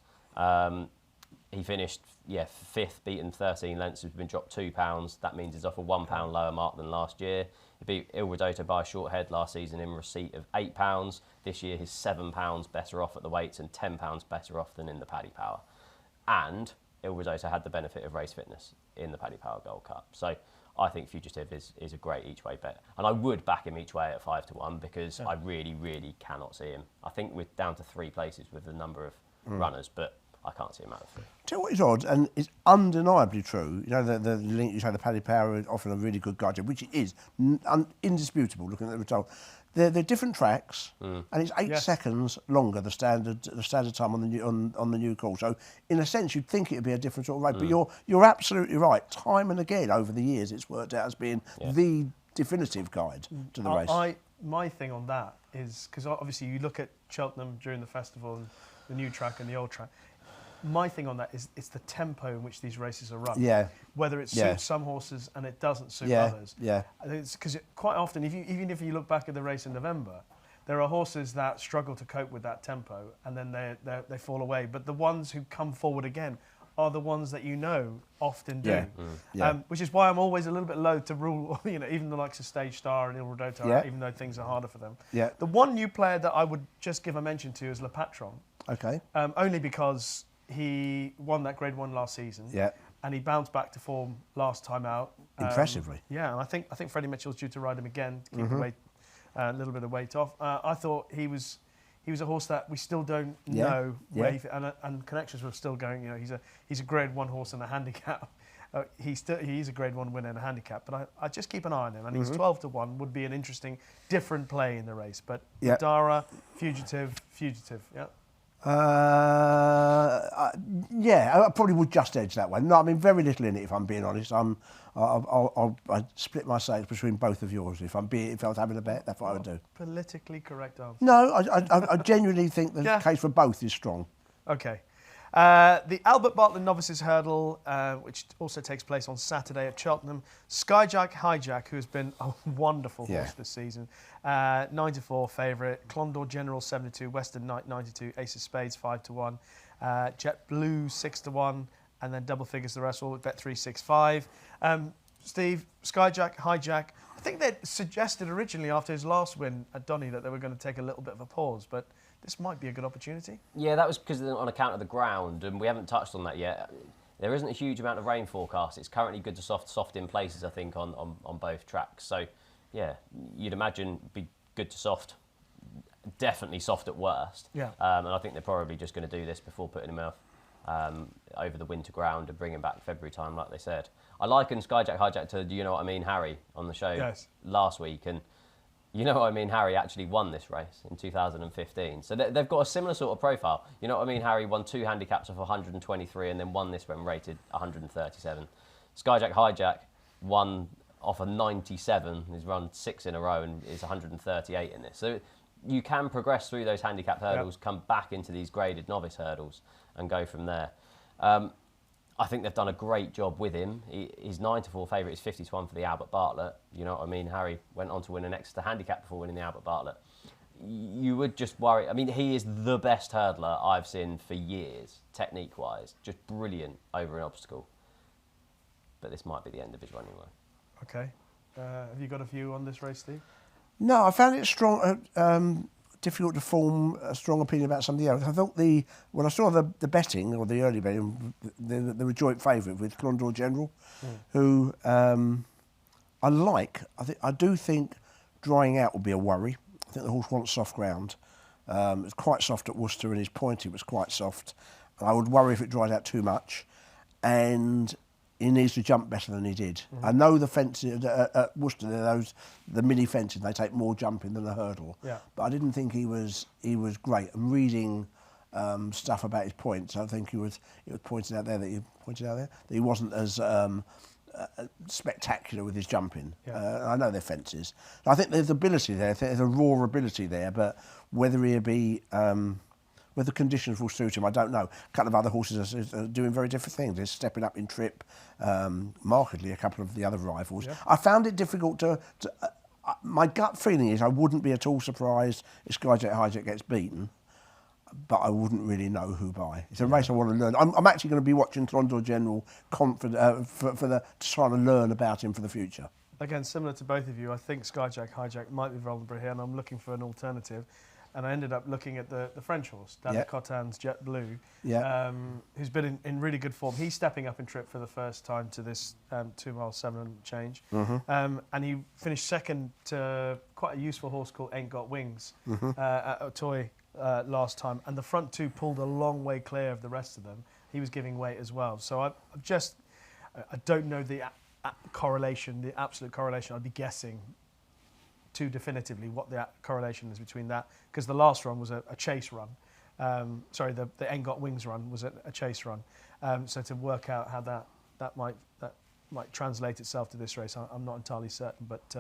He finished, 5th, beaten 13 lengths, has been dropped £2. That means he's off a £1 lower mark than last year. He beat Il Ridotto by a short head last season in receipt of £8. This year he's £7 better off at the weights and £10 better off than in the Paddy Power. And Il Ridotto had the benefit of race fitness in the Paddy Power Gold Cup. So I think Fugitive is a great each way bet. And I would back him each way at 5 to 1 because I really, really cannot see him. I think we're down to 3 places with the number of runners, but I can't see him out of 3. Tell you what is odd, and it's undeniably true. You know, the link you say, the Paddy Power is often a really good guide, which it is indisputable. Looking at the result, they're different tracks, and it's 8 seconds longer the standard time on the new course. So in a sense, you'd think it'd be a different sort of race, but you're absolutely right. Time and again over the years, it's worked out as being the definitive guide to the race. My thing on that is because obviously you look at Cheltenham during the festival, and the new track and the old track. My thing on that is it's the tempo in which these races are run. Yeah. Whether it suits some horses and it doesn't suit others. Yeah. Because quite often, even if you look back at the race in November, there are horses that struggle to cope with that tempo and then they fall away. But the ones who come forward again are the ones that you know often do. Which is why I'm always a little bit loath to rule, even the likes of Stage Star and Il Ridotto, even though things are harder for them. Yeah. The one new player that I would just give a mention to is Le Patron. Okay. Only because he won that Grade 1 last season. Yeah. And he bounced back to form last time out. Impressively. Yeah, and I think Freddie Mitchell's due to ride him again to keep the weight, a little bit of weight off. I thought he was a horse that we still don't know where he, and connections were still going. He's a Grade 1 horse in a handicap. He's a Grade 1 winner in a handicap, but I just keep an eye on him. And he's 12 to 1 would be an interesting, different play in the race. But Madara, Fugitive, yeah. I probably would just edge that one. No, I mean very little in it. If I'm being honest, I'd split my stakes between both of yours. If I was having a bet, that's what I would do. Politically correct answer. No, I genuinely think the case for both is strong. Okay. The Albert Bartlett Novices Hurdle, which also takes place on Saturday at Cheltenham. Skyjack Hijack, who has been a wonderful horse this season. 9 to 4 favourite. Clondor General 7 to 2. Western Knight 9 to 2. Ace of Spades 5 to 1. Jet Blue 6 to 1. And then double figures the rest all at Bet365. Steve, Skyjack Hijack. I think they suggested originally after his last win at Donny that they were going to take a little bit of a pause, but this might be a good opportunity. Yeah, that was because on account of the ground, and we haven't touched on that yet. There isn't a huge amount of rain forecast. It's currently good to soft in places, I think, on both tracks. So, yeah, you'd imagine it'd be good to soft, definitely soft at worst. Yeah. And I think they're probably just going to do this before putting him out over the winter ground and bring him back February time, like they said. I likened Skyjack Hijack to, do you know what I mean, Harry, on the show last week, and You know what I mean? Harry actually won this race in 2015. So they've got a similar sort of profile. You know what I mean? Harry won 2 handicaps off 123 and then won this when rated 137. Skyjack Hijack won off a 97. He's run 6 in a row and is 138 in this. So you can progress through those handicap hurdles, come back into these graded novice hurdles and go from there. I think they've done a great job with him. He's 9-4 favourite. He's 50-1 for the Albert Bartlett. You know what I mean? Harry went on to win an Exeter handicap before winning the Albert Bartlett. You would just worry. I mean, he is the best hurdler I've seen for years, technique-wise. Just brilliant over an obstacle. But this might be the end of his running run. Okay. Have you got a view on this race, Steve? No, I found it strong. Difficult to form a strong opinion about somebody else. I thought when I saw the betting, or the early betting, they were joint favourite with Clondor General, who I like. I do think drying out will be a worry. I think the horse wants soft ground. It's quite soft at Worcester, and his pointy was quite soft. I would worry if it dried out too much, and he needs to jump better than he did. I know the fences at Worcester, the mini fences, they take more jumping than the hurdle. Yeah. But I didn't think he was great. I'm reading stuff about his points. I think it was pointed out there that he wasn't as spectacular with his jumping. I know they're fences. I think there's ability there. I think there's a raw ability there, but whether he'll be whether the conditions will suit him, I don't know. A couple of other horses are doing very different things. They're stepping up in trip markedly, a couple of the other rivals. Yeah. I found it difficult to my gut feeling is I wouldn't be at all surprised if Skyjack Hijack gets beaten, but I wouldn't really know who by. It's a race I want to learn. I'm actually going to be watching Clondor General to try to learn about him for the future. Again, similar to both of you, I think Skyjack Hijack might be vulnerable here, and I'm looking for an alternative. And I ended up looking at the French horse, David Cotan's Jet Blue, who's been in really good form. He's stepping up in trip for the first time to this 2 mile 7 and change. And he finished second to quite a useful horse called Ain't Got Wings at Auteuil last time. And the front two pulled a long way clear of the rest of them. He was giving weight as well. So I don't know the correlation, the absolute correlation. I'd be guessing too definitively what the correlation is between that, because the last run was a chase run. The Ain't Got Wings run was a chase run. So to work out how that might translate itself to this race, I'm not entirely certain. But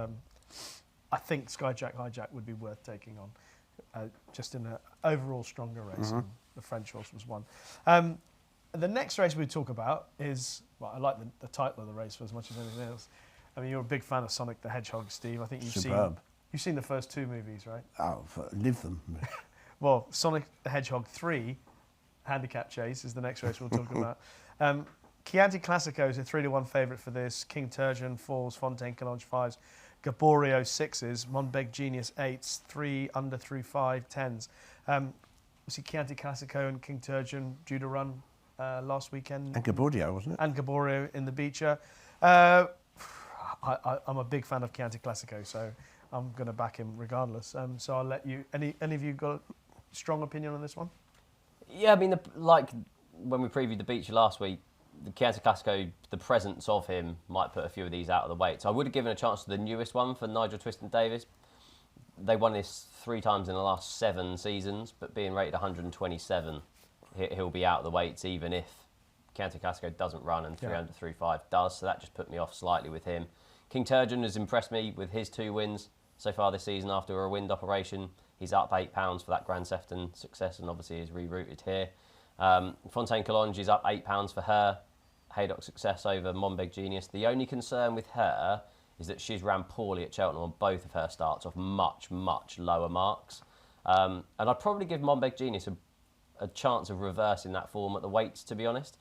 I think Skyjack Hijack would be worth taking on, just in an overall stronger race. And the French horse was one. The next race we talk about is, well, I like the title of the race for as much as anything else. I mean, you're a big fan of Sonic the Hedgehog, Steve. I think you've seen the first 2 movies, right? Oh, live them. Well, Sonic the Hedgehog 3, Handicap Chase, is the next race we'll talk about. Chianti Classico is a 3-1 favourite for this. King Turgeon 4s, Fontaine Collonges 5s, Gaborio 6s, Monbeg Genius 8s, 3 under through 5 10s. We see Chianti Classico and King Turgeon due to run last weekend. And Gaborio, wasn't it? And Gaborio in the Beecher. I'm a big fan of Chianti Classico, so I'm going to back him regardless. So I'll let you. Any of you got a strong opinion on this one? Yeah, I mean, like when we previewed the Beecher last week, the Chianti Classico, the presence of him might put a few of these out of the weight. So I would have given a chance to the newest one for Nigel Twiston-Davies. They won this 3 times in the last 7 seasons, but being rated 127, he'll be out of the weights even if Chianti Classico doesn't run and 300-3-5 does. So that just put me off slightly with him. King Turgeon has impressed me with his 2 wins so far this season after a wind operation. He's up £8 for that Grand Sefton success and obviously is rerouted here. Fontaine Collonges is up £8 for her Haydock success over Monbeg Genius. The only concern with her is that she's ran poorly at Cheltenham on both of her starts off much, much lower marks. And I'd probably give Monbeg Genius a chance of reversing that form at the weights, to be honest.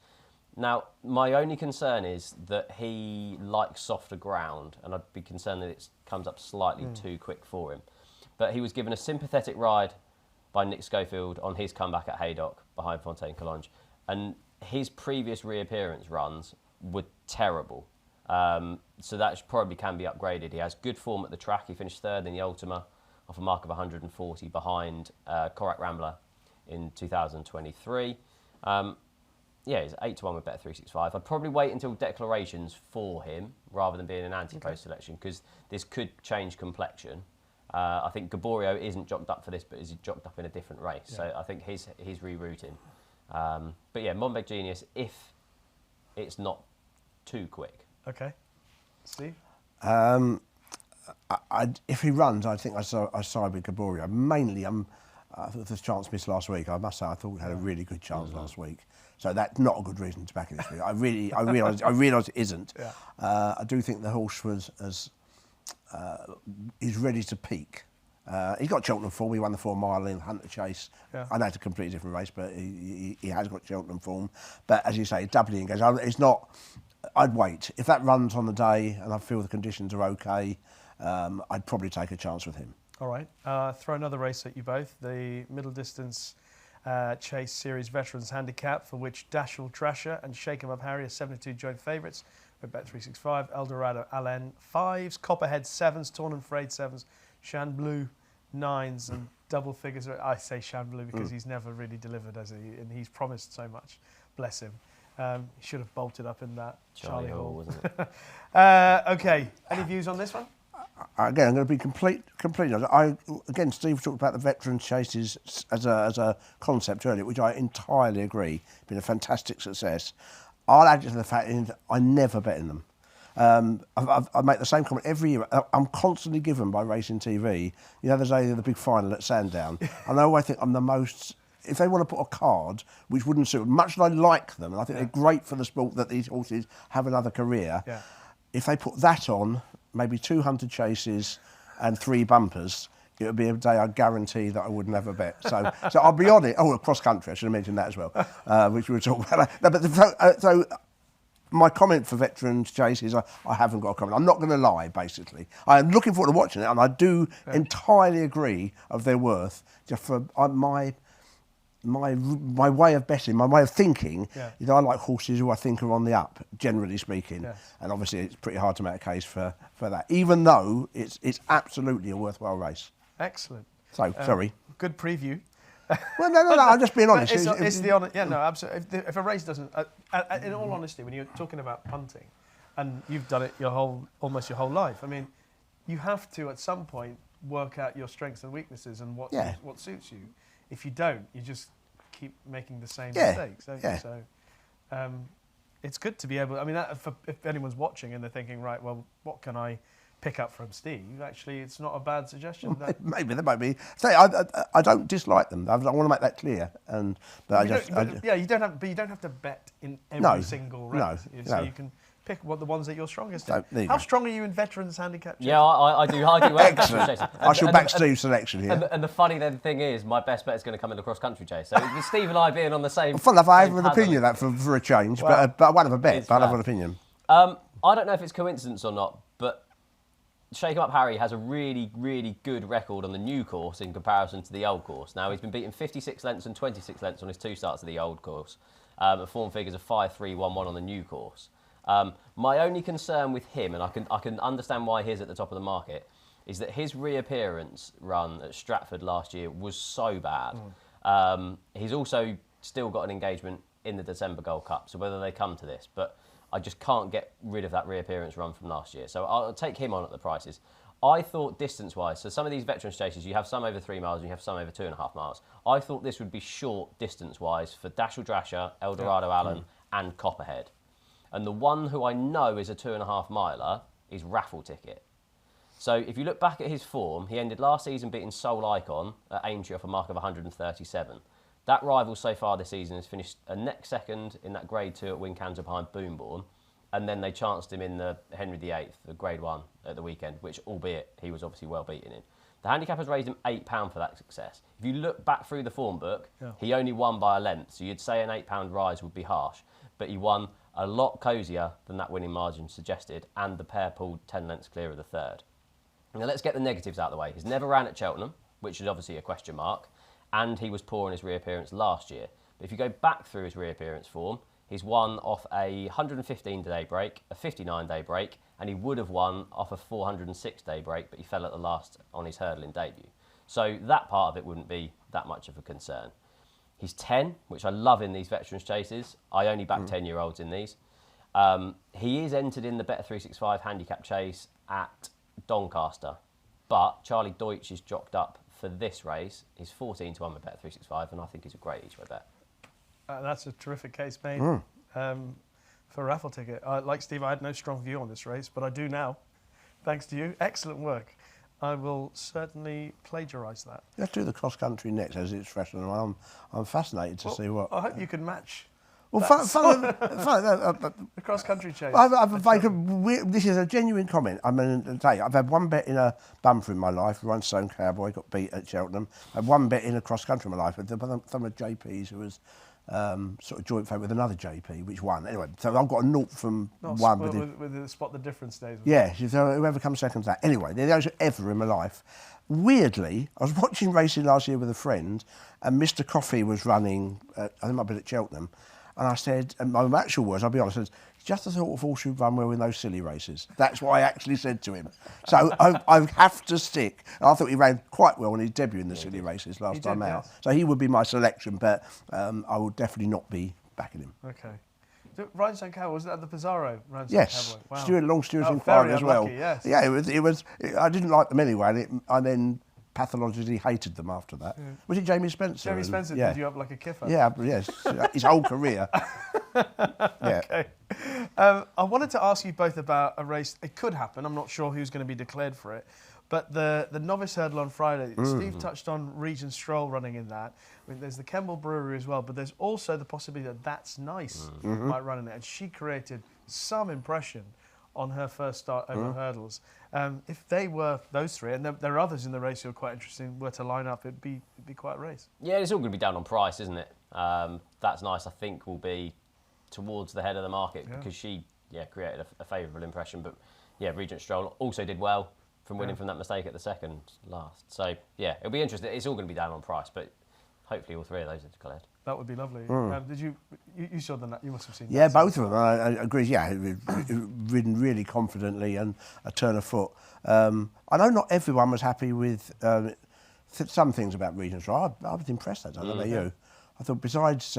Now, my only concern is that he likes softer ground, and I'd be concerned that it comes up slightly too quick for him. But he was given a sympathetic ride by Nick Schofield on his comeback at Haydock behind Fontaine Collonges, and his previous reappearance runs were terrible. So that probably can be upgraded. He has good form at the track. He finished 3rd in the Ultima off a mark of 140 behind Korak Rambler in 2023. Yeah, he's 8-1 with Bet365. I'd probably wait until declarations for him rather than being an anti-post selection, because this could change complexion. I think Gaborio isn't jocked up for this, but is jocked up in a different race. Yeah. So I think he's rerouting. But yeah, Monbeg Genius, if it's not too quick. Okay. Steve? If he runs, I think I side with Gaborio. Mainly, I thought the chance missed last week. I must say, I thought we had a really good chance last week. So that's not a good reason to back it this week. I realise it isn't. Yeah. I do think the horse is ready to peak. He's got Cheltenham form. He won the 4 mile in Hunter Chase. Yeah. I know it's a completely different race, but he has got Cheltenham form. But as you say, doubly engaged. It's not. I'd wait if that runs on the day, and I feel the conditions are okay. I'd probably take a chance with him. All right. Throw another race at you both. The middle distance Chase Series Veterans Handicap, for which Dashel Trasher and Shake 'em Up Harry are 72 joint favourites with Bet365. Eldorado Allen 5s, Copperhead 7s, Torn Frayed 7s, Shan Blue 9s, and double figures. I say Shan Blue because he's never really delivered, and he's promised so much. Bless him. He should have bolted up in that Charlie Hall, wasn't it? Okay. Any views on this one? Again, I'm going to be completely honest. Again, Steve talked about the veteran chases as a concept earlier, which I entirely agree. It's been a fantastic success. I'll add to the fact that I never bet in them. I make the same comment every year. I'm constantly given by Racing TV. You know, there's only the big final at Sandown. And I always think I'm the most. If they want to put a card which wouldn't suit, much as I like them, and I think they're great for the sport that these horses have another career. Yeah. If they put that on, maybe 200 chases and 3 bumpers, it would be a day I guarantee that I would never bet. So I'll be on it. Oh, cross country, I should have mentioned that as well, which we were talking about. No, but so my comment for veterans chases, I haven't got a comment. I'm not going to lie, basically. I'm looking forward to watching it, and I do entirely agree of their worth. Just for my way of betting, my way of thinking, is I like horses who I think are on the up, generally speaking. Yes. And obviously it's pretty hard to make a case for that, even though it's absolutely a worthwhile race. Excellent. So, sorry. Good preview. Well, no, I'm just being honest. It's the honest. Yeah, no, absolutely. If a race doesn't, in all honesty, when you're talking about punting, and you've done it almost your whole life, I mean, you have to at some point work out your strengths and weaknesses and what suits you. If you don't, you just keep making the same mistakes, don't you? So it's good to be able. I mean, if anyone's watching and they're thinking, right, well, what can I pick up from Steve? Actually, it's not a bad suggestion. Maybe there might be. Say, I don't dislike them. I want to make that clear. You don't have to bet in every single race. So you can pick the ones that you're strongest in. How strong are you in veterans handicap? Yeah, I do well. Excellent. I shall back Steve's selection here. And the funny thing is, my best bet is going to come in the cross-country chase. So with Steve and I being on the same... Well, fun enough, I have an opinion of that for a change, but I won't have a bet, but I have an opinion. I don't know if it's coincidence or not, but Shake 'em Up Harry has a really, really good record on the new course in comparison to the old course. Now, he's been beaten 56 lengths and 26 lengths on his 2 starts of the old course. Form figures of 5-3-1-1 on the new course. My only concern with him, and I can understand why he's at the top of the market, is that his reappearance run at Stratford last year was so bad. He's also still got an engagement in the December Gold Cup, so whether they come to this, but I just can't get rid of that reappearance run from last year. So I'll take him on at the prices. I thought distance-wise, so some of these veterans chases, you have some over 3 miles and you have some over 2.5 miles. I thought this would be short distance-wise for Dashel Drasher, Eldorado Allen and Copperhead. And the one who I know is a 2.5 miler is Raffle Ticket. So if you look back at his form, he ended last season beating Soul Icon at Aintree off a mark of 137. That rival so far this season has finished a next second in that Grade 2 at Wincanton behind Boombourne. And then they chanced him in the Henry VIII, the Grade 1 at the weekend, which albeit he was obviously well beaten in. The handicap has raised him £8 for that success. If you look back through the form book, he only won by a length. So you'd say an £8 rise would be harsh. But he won a lot cosier than that winning margin suggested, and the pair pulled 10 lengths clear of the third. Now let's get the negatives out of the way. He's never ran at Cheltenham, which is obviously a question mark, and he was poor in his reappearance last year. But if you go back through his reappearance form, he's won off a 115-day break, a 59-day break, and he would have won off a 406-day break, but he fell at the last on his hurdling debut. So that part of it wouldn't be that much of a concern. He's 10, which I love in these veterans chases. I only back 10-year-olds in these. He is entered in the Bet365 handicap chase at Doncaster. But Charlie Deutsch is jocked up for this race. He's 14 to 1 with Bet365, and I think he's a great each-way bet. That's a terrific case made for a raffle ticket. Like Steve, I had no strong view on this race, but I do now, thanks to you. Excellent work. I will certainly plagiarise that. Let's do the cross-country next as it's fresh on. I'm fascinated to see what... I hope you can match. Well, the cross-country chase. This is a genuine comment. I mean, I've had one bet in a bumper in my life. Run Stone Cowboy, got beat at Cheltenham. I had one bet in a cross-country in my life with some of JP's who was sort of joint favourite with another JP, which won. Anyway, so I've got a 0 from one. With the spot the difference days. Yeah, so whoever comes second to that. Anyway, they're those ever in my life. Weirdly, I was watching racing last year with a friend, and Mr. Coffee was running, I think it might have been at Cheltenham, and I said, and my actual words, I'll be honest, I said, just the sort of horse who'd run well in those silly races. That's what I actually said to him. So I have to stick. I thought he ran quite well in his debut in the silly races last time out. Yes. So he would be my selection, but I would definitely not be backing him. Okay. Ryder St. Cowboy, was that the Pizarro? Yes. Wow. Stuart inquiry as well. Yes. Yeah, it was. I didn't like them anyway, and then pathologically hated them after that. Yeah. Was it Jamie Spencer? Jamie Spencer did you up like a kiffer? Yeah, yes. His whole career. Yeah. Okay. I wanted to ask you both about a race. It could happen. I'm not sure who's going to be declared for it. But the novice hurdle on Friday, Steve touched on Regent Stroll running in that. I mean, there's the Kemble Brewery as well, but there's also the possibility that That's Nice might run in it. And she created some impression on her first start over hurdles. If they were those three, and there are others in the race who are quite interesting, were to line up, it'd be quite a race. Yeah, it's all going to be down on price, isn't it? That's Nice, I think, will be towards the head of the market because she created a favourable impression. But Regent Stroll also did well from winning from that mistake at the second last. So it'll be interesting. It's all going to be down on price, but hopefully all three of those are declared. That would be lovely. Did you saw the? You must have seen. Yeah, both of them. I agree. Yeah, ridden really confidently and a turn of foot. I know not everyone was happy with some things about Regent Stroll. I was impressed. I don't know about you. I thought besides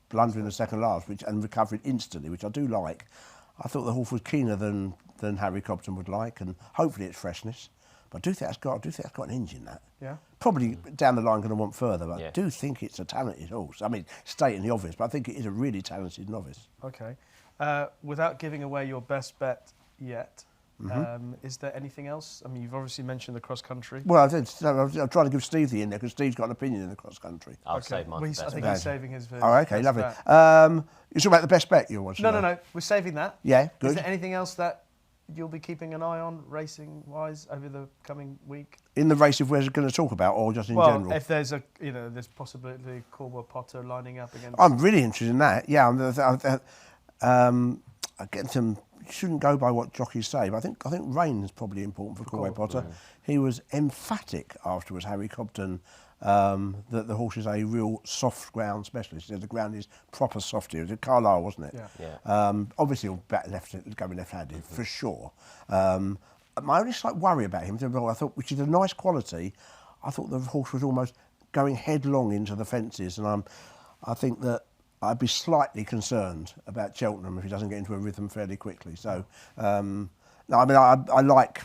blundering the second last, and recovering instantly, which I do like, I thought the horse was keener than Harry Cobden would like, and hopefully it's freshness. But I do think it's got an engine, that. Yeah. Probably down the line going to want further, but I do think it's a talented horse. I mean, stating the obvious, but I think it is a really talented novice. Okay. Without giving away your best bet yet, is there anything else? I mean, you've obviously mentioned the cross country. Well, I'm trying to give Steve the in there because Steve's got an opinion in the cross country. I'll save mine. I think he's saving his. Oh, okay, lovely. Bet. You're talking about the best bet you want to know? No. We're saving that. Yeah, good. Is there anything else that you'll be keeping an eye on racing-wise over the coming week? In the race, if we're going to talk about, or just in general? Well, if there's there's possibility Cornwall Potter lining up against. I'm really interested in that. Yeah, again, shouldn't go by what jockeys say, but I think rain is probably important for Cornwall Potter. Yeah. He was emphatic afterwards, Harry Cobden, that the horse is a real soft ground specialist. The ground is proper soft here. It was Carlisle, wasn't it? Yeah. Obviously, going left-handed for sure. My only slight worry about him, I thought, which is a nice quality, I thought the horse was almost going headlong into the fences, and I think that I'd be slightly concerned about Cheltenham if he doesn't get into a rhythm fairly quickly. So, no, I mean, I like.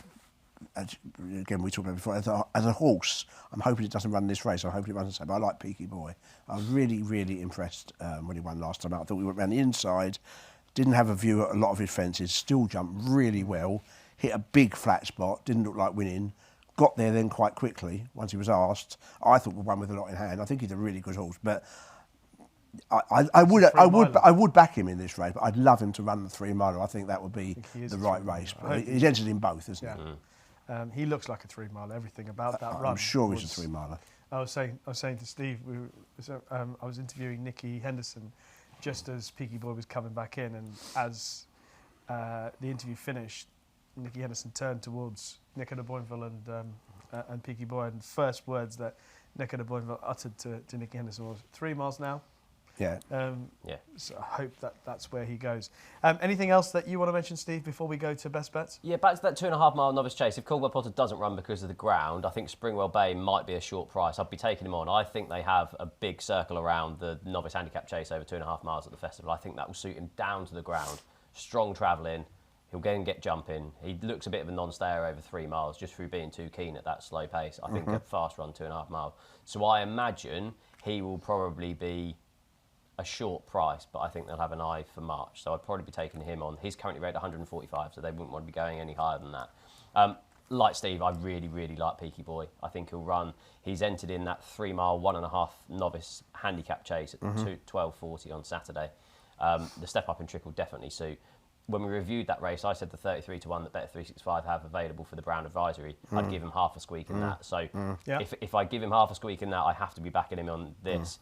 Again, we talked about it before. As a horse, I'm hoping it doesn't run this race. I'm hoping it runs the same. But I like Peaky Boy. I was really, really impressed when he won last time out. I thought we went around the inside, didn't have a view at a lot of his fences, still jumped really well, hit a big flat spot, didn't look like winning, got there then quite quickly once he was asked. I thought we won with a lot in hand. I think he's a really good horse, but I would back him in this race, but I'd love him to run the 3 miler. I think that would be the right race. But he's entered in both, isn't he? He looks like a 3 miler. Everything about that run. I'm sure he's a 3 miler. I was saying to Steve, I was interviewing Nicky Henderson just as Peaky Boy was coming back in, and as the interview finished, Nicky Henderson turned towards Nico de Boinville and Peaky Boy, and the first words that Nico de Boinville uttered to Nicky Henderson was 3 miles now. Yeah. So I hope that's where he goes. Anything else that you want to mention, Steve, before we go to best bets? Yeah, back to that 2.5 mile novice chase. If Caldwell Potter doesn't run because of the ground, I think Springwell Bay might be a short price. I'd be taking him on. I think they have a big circle around the novice handicap chase over 2.5 miles at the festival. I think that will suit him down to the ground. Strong travelling. He'll get jumping. He looks a bit of a non-stayer over 3 miles just through being too keen at that slow pace. I think a fast run 2.5 miles. So I imagine he will probably be a short price, but I think they'll have an eye for March. So I'd probably be taking him on. He's currently rated 145, so they wouldn't want to be going any higher than that. Like Steve, I really, really like Peaky Boy. I think he'll run. He's entered in that 3 mile, 1.5 novice handicap chase at 12:40 on Saturday. The step up in trick will definitely suit. When we reviewed that race, I said the 33 to 1 that Bet365 have available for the Brown Advisory. I'd give him half a squeak in that. So if I give him half a squeak in that, I have to be backing him on this.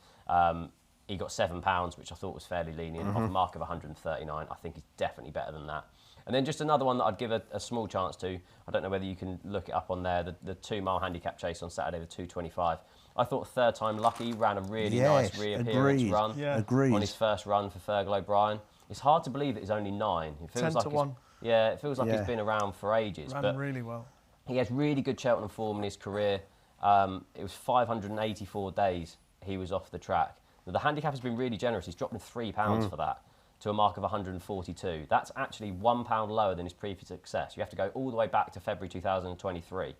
He got £7, which I thought was fairly lenient, off a mark of 139. I think he's definitely better than that. And then just another one that I'd give a small chance to. I don't know whether you can look it up on there. The 2 mile handicap chase on Saturday, the 2:25. I thought Third Time Lucky ran a really nice reappearance run on his first run for Fergal O'Brien. It's hard to believe that he's only 9. It feels 10 like to 1. Yeah, it feels like he's been around for ages. Ran but really well. he has really good Cheltenham form in his career. It was 584 days he was off the track. Now, the handicap has been really generous. He's dropped him £3 for that to a mark of 142. That's actually £1 lower than his previous success. You have to go all the way back to February 2023.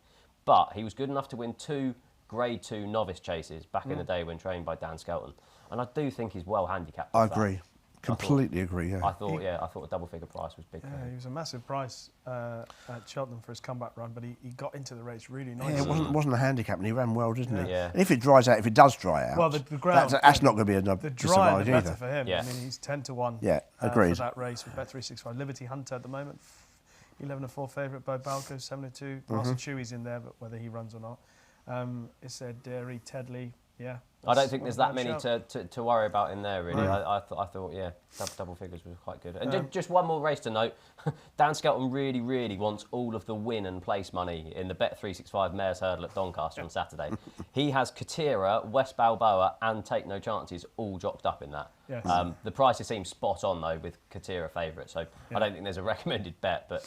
But he was good enough to win 2 Grade 2 novice chases back in the day when trained by Dan Skelton. And I do think he's well handicapped. I agree. Completely agree, yeah. I thought a double-figure price was big. Yeah, he was a massive price at Cheltenham for his comeback run, but he got into the race really nicely. Yeah, it wasn't a handicap, and he ran well, didn't he? Yeah. And if it dries out, if it does dry out, well, the ground, that's not going to be a the drier, the better either. for him. Yeah. I mean, he's 10 to 1. Yeah, for agreed. that race with Bet365. Liberty Hunter at the moment, 11-4 favourite. Bo Balco, 7-2. Marcel Chewy's in there, but whether he runs or not. It's said Dairy, Tedley. Yeah. I don't think there's that many to worry about in there, really. I thought, double figures was quite good. And just one more race to note. Dan Skelton really, really wants all of the win and place money in the Bet365 Mares Hurdle at Doncaster on Saturday. He has Katira, West Balboa and Take No Chances all dropped up in that. Yes. The prices seem spot on, though, with Katira favourite. So I don't think there's a recommended bet, but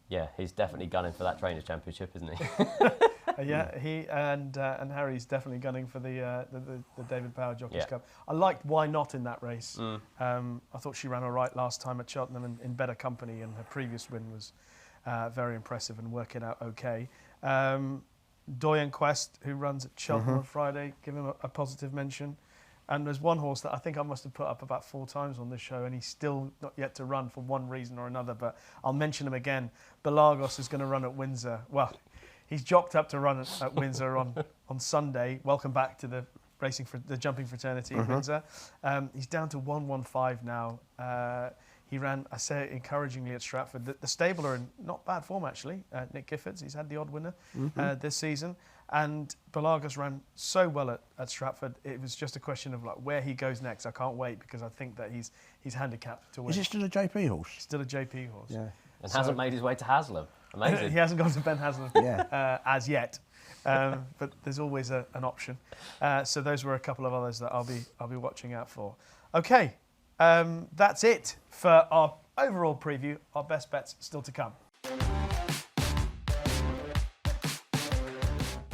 yeah, he's definitely gunning for that Trainers' Championship, isn't he? Yeah, he and Harry's definitely gunning for the David Power Jockeys Cup. I liked Why Not in that race. I thought she ran all right last time at Cheltenham and in better company, and her previous win was very impressive and working out okay. Doyen Quest, who runs at Cheltenham on Friday, give him a positive mention. And there's one horse that I think I must have put up about 4 times on this show, and he's still not yet to run for one reason or another, but I'll mention him again. Belagos is going to run at Windsor. Well, he's jocked up to run at Windsor on Sunday. Welcome back to the racing for the jumping fraternity at Windsor. He's down to 115 now. He ran, I say it encouragingly, at Stratford. The stable are in not bad form, actually. Nick Giffords, he's had the odd winner this season. And Belagos ran so well at Stratford. It was just a question of like where he goes next. I can't wait because I think that he's handicapped to win. Is it still a JP horse? Still a JP horse. Yeah. And hasn't made his way to Haslam. Amazing. He hasn't gone to Ben Haslam as yet, but there's always an option. So those were a couple of others that I'll be watching out for. Okay, that's it for our overall preview. Our best bets still to come.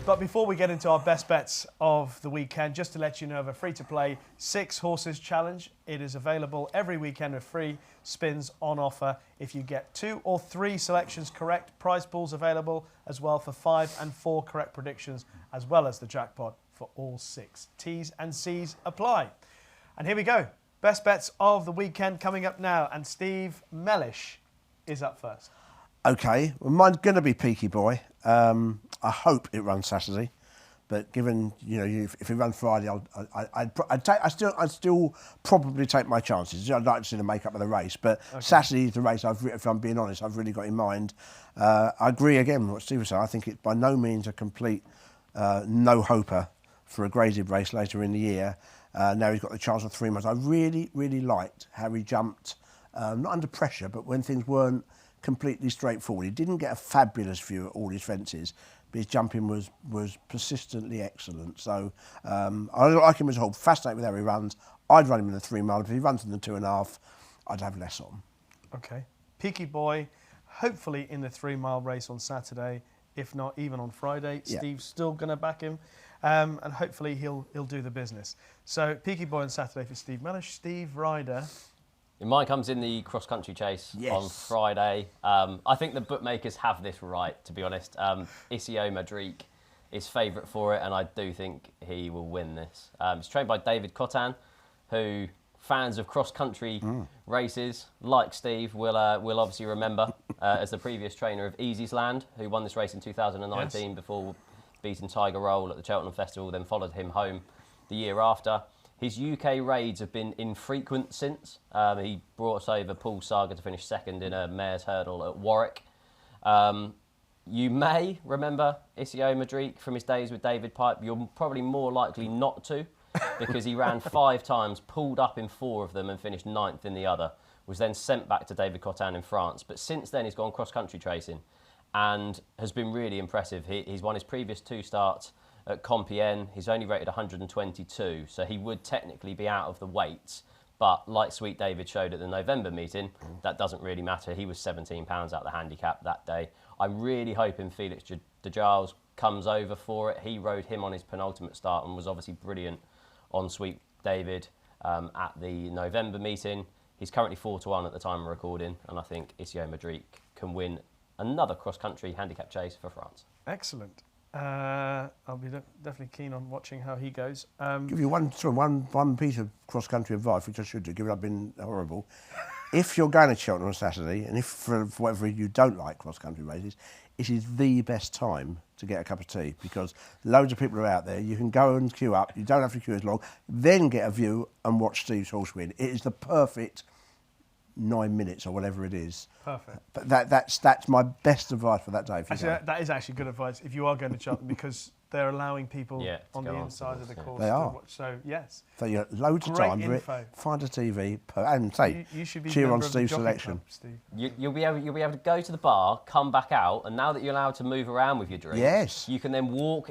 But before we get into our best bets of the weekend, just to let you know of a free-to-play 6 horses challenge. It is available every weekend with free spins on offer. If you get 2 or 3 selections correct, prize pools available as well for 5 and 4 correct predictions, as well as the jackpot for all 6. T's and C's apply. And here we go. Best bets of the weekend coming up now. And Steve Mellish is up first. Okay, well, mine's going to be Peaky Boy. I hope it runs Saturday, but given if it runs Friday, I'd still probably take my chances. I'd like to see the makeup of the race, but Saturday is the race. If I'm being honest, I've really got in mind. I agree again with what Steve was saying. I think it's by no means a complete no-hoper for a graded race later in the year. Now he's got the chance of 3 months. I really, really liked how he jumped, not under pressure, but when things weren't completely straightforward. He didn't get a fabulous view at all his fences, but his jumping was persistently excellent. So I like him as a whole. Fascinated with how he runs. I'd run him in the 3 mile. If he runs in the 2.5, I'd have less on. Okay. Peaky Boy, hopefully in the 3 mile race on Saturday, if not even on Friday. Yeah. Steve's still going to back him, and hopefully he'll do the business. So Peaky Boy on Saturday for Steve Mellish. Steve Ryder, Mine comes in the cross-country chase on Friday. I think the bookmakers have this right, to be honest. Isio Madrique is favourite for it, and I do think he will win this. It's trained by David Cottan, who fans of cross-country races, like Steve, will obviously remember as the previous trainer of Easy's Land, who won this race in 2019 before beating Tiger Roll at the Cheltenham Festival, then followed him home the year after. His UK raids have been infrequent since. He brought us over Paul Saga to finish second in a mare's hurdle at Warwick. You may remember Isio Madrique from his days with David Pipe. You're probably more likely not to, because he ran 5 times, pulled up in 4 of them and finished 9th in the other. Was then sent back to David Cottan in France. But since then, he's gone cross-country racing and has been really impressive. He's won his previous 2 starts at Compiègne. He's only rated 122, so he would technically be out of the weights. But like Sweet David showed at the November meeting, that doesn't really matter. He was £17 out the handicap that day. I'm really hoping Felix de Giles comes over for it. He rode him on his penultimate start and was obviously brilliant on Sweet David at the November meeting. He's currently 4-1 at the time of recording, and I think Isio Madrique can win another cross-country handicap chase for France. Excellent. I'll be definitely keen on watching how he goes. Give you one piece of cross-country advice, which I should do, given I've been horrible. If you're going to Cheltenham on Saturday, and if for whatever you don't like cross-country races, it is the best time to get a cup of tea, because loads of people are out there. You can go and queue up. You don't have to queue as long. Then get a view and watch Steve's horse win. It is the perfect 9 minutes or whatever it is. Perfect. But that's my best advice for that day. Actually, that is actually good advice if you are going to Cheltenham, because they're allowing people on the inside of the course they to are. watch. So yes. So you have loads of time. Find a TV and say you should be cheer on of Steve's the selection. Club, Steve. You'll be able to go to the bar, come back out, and now that you're allowed to move around with your drinks, you can then walk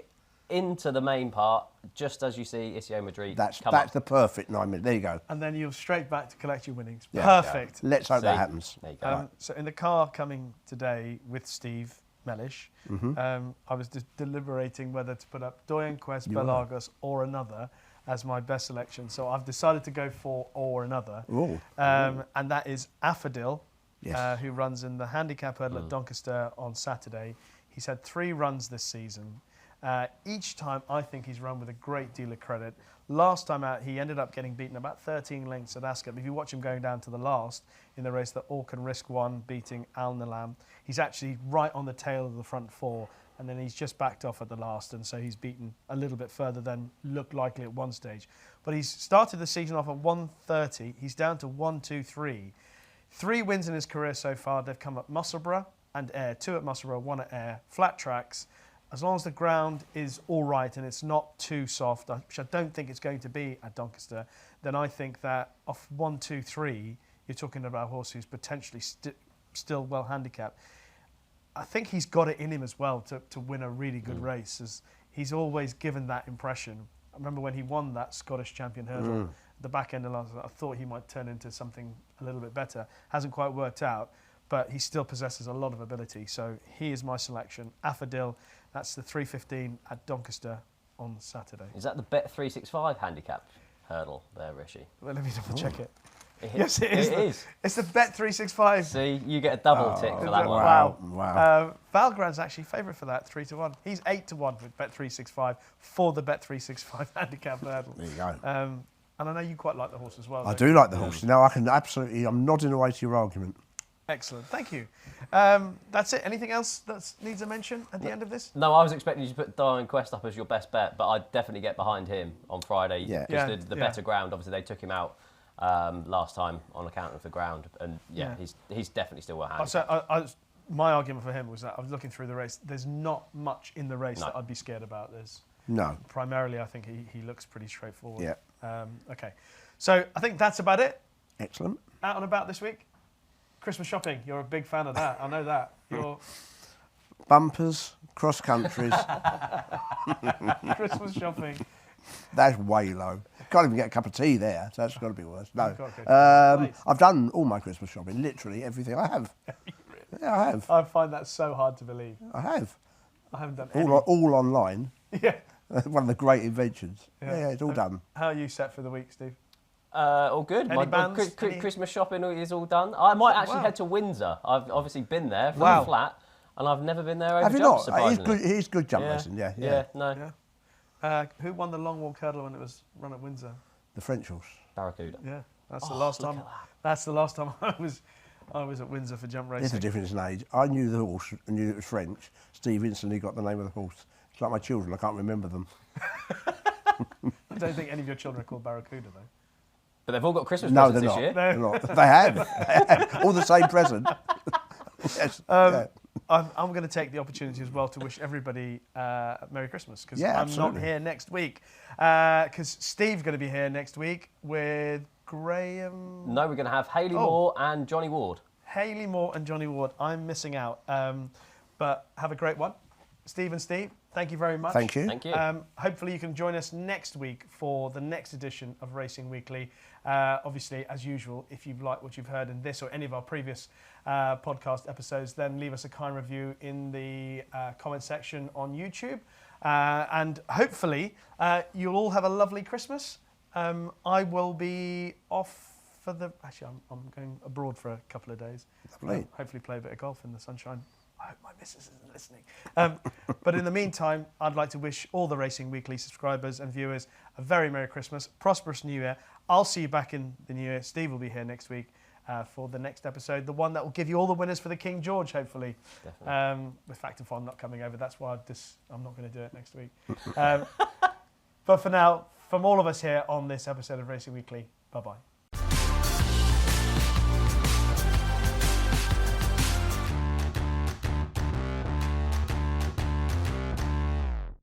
into the main part just as you see Isio Madrique. That's the perfect 9 minutes. There you go. And then you're straight back to collect your winnings. Yeah. Perfect. Yeah. Let's hope that happens. There you go. So in the car coming today with Steve Mellish, I was just deliberating whether to put up Doyen Quest, Belagos or Another as my best selection. So I've decided to go for Or Another. And that is Affadil, who runs in the handicap hurdle at Doncaster on Saturday. He's had 3 runs this season. Each time, I think he's run with a great deal of credit. Last time out, he ended up getting beaten about 13 lengths at Ascot. If you watch him going down to the last in the race that Orkan Risk won, beating Al Nalam, he's actually right on the tail of the front 4, and then he's just backed off at the last, and so he's beaten a little bit further than looked likely at one stage. But he's started the season off at 130. He's down to 123. 3 wins in his career so far. They've come at Musselburgh and Ayr. 2 at Musselburgh, 1 at Ayr. Flat tracks. As long as the ground is all right and it's not too soft, which I don't think it's going to be at Doncaster, then I think that off 1, 2, 3, you're talking about a horse who's potentially still well handicapped. I think he's got it in him as well to win a really good race, as he's always given that impression. I remember when he won that Scottish champion hurdle at the back end of last, I thought he might turn into something a little bit better. Hasn't quite worked out, but he still possesses a lot of ability. So he is my selection. Affadil. That's the 3:15 at Doncaster on Saturday. Is that the Bet365 handicap hurdle there, Rishi? Well, let me double check it. Yes, it is. It is. It's the Bet365. See, you get a double tick for that one. Wow. Valgrand's actually favourite for that, 3-1. He's 8-1 with Bet365 for the Bet365 handicap hurdle. There you go. And I know you quite like the horse as well. I do like the horse. No, I can absolutely. I'm nodding away to your argument. Excellent, thank you. That's it. Anything else that needs a mention at the end of this? No, I was expecting you to put Doyen Quest up as your best bet, but I'd definitely get behind him on Friday. Just the better ground. Obviously, they took him out last time on account of the ground, and he's definitely still well handled. So my argument for him was that I was looking through the race. There's not much in the race that I'd be scared about. Primarily, I think he looks pretty straightforward. Yeah. Okay. So I think that's about it. Excellent. Out and about this week. Christmas shopping, you're a big fan of that. I know that. You're bumpers, cross countries. Christmas shopping. That's way low. Can't even get a cup of tea there, so that's got to be worse. No. I've done all my Christmas shopping, literally everything I have. Yeah, I have. I find that so hard to believe. I have. I haven't done any. All online. Yeah. One of the great inventions. Yeah, it's all done. How are you set for the week, Steve? All good. Any bands? Christmas shopping is all done. I might actually head to Windsor. I've obviously been there from the flat, and I've never been there over Have you jumps, not? surprisingly. He's good jump racing, yeah. No. Yeah. Who won the long walk hurdle when it was run at Windsor? The French horse. Barracuda. Yeah, that's the last time. That's the last time I was at Windsor for jump racing. There's a difference in age. I knew the horse and knew it was French. Steve instantly got the name of the horse. It's like my children, I can't remember them. I don't think any of your children are called Barracuda, though. But they've all got Christmas No, presents they're this not. year. They're not. They have. All the same present. Yes. I'm going to take the opportunity as well to wish everybody Merry Christmas, because I'm absolutely. not here next week. Because Steve's going to be here next week with Graham... No, we're going to have Hayley Moore and Johnny Ward. Hayley Moore and Johnny Ward. I'm missing out. But have a great one. Steve, thank you very much. Thank you. Thank you. Hopefully you can join us next week for the next edition of Racing Weekly. Obviously, as usual, if you've liked what you've heard in this or any of our previous podcast episodes, then leave us a kind review in the comment section on YouTube. And hopefully you'll all have a lovely Christmas. I will be off for the... Actually, I'm going abroad for a couple of days. Lovely. Hopefully play a bit of golf in the sunshine. I hope my missus isn't listening. But in the meantime, I'd like to wish all the Racing Weekly subscribers and viewers a very Merry Christmas, prosperous New Year. I'll see you back in the New Year. Steve will be here next week for the next episode, the one that will give you all the winners for the King George, hopefully. Definitely. With Fact and Fun not coming over, that's why I'm not going to do it next week. But for now, from all of us here on this episode of Racing Weekly, bye-bye.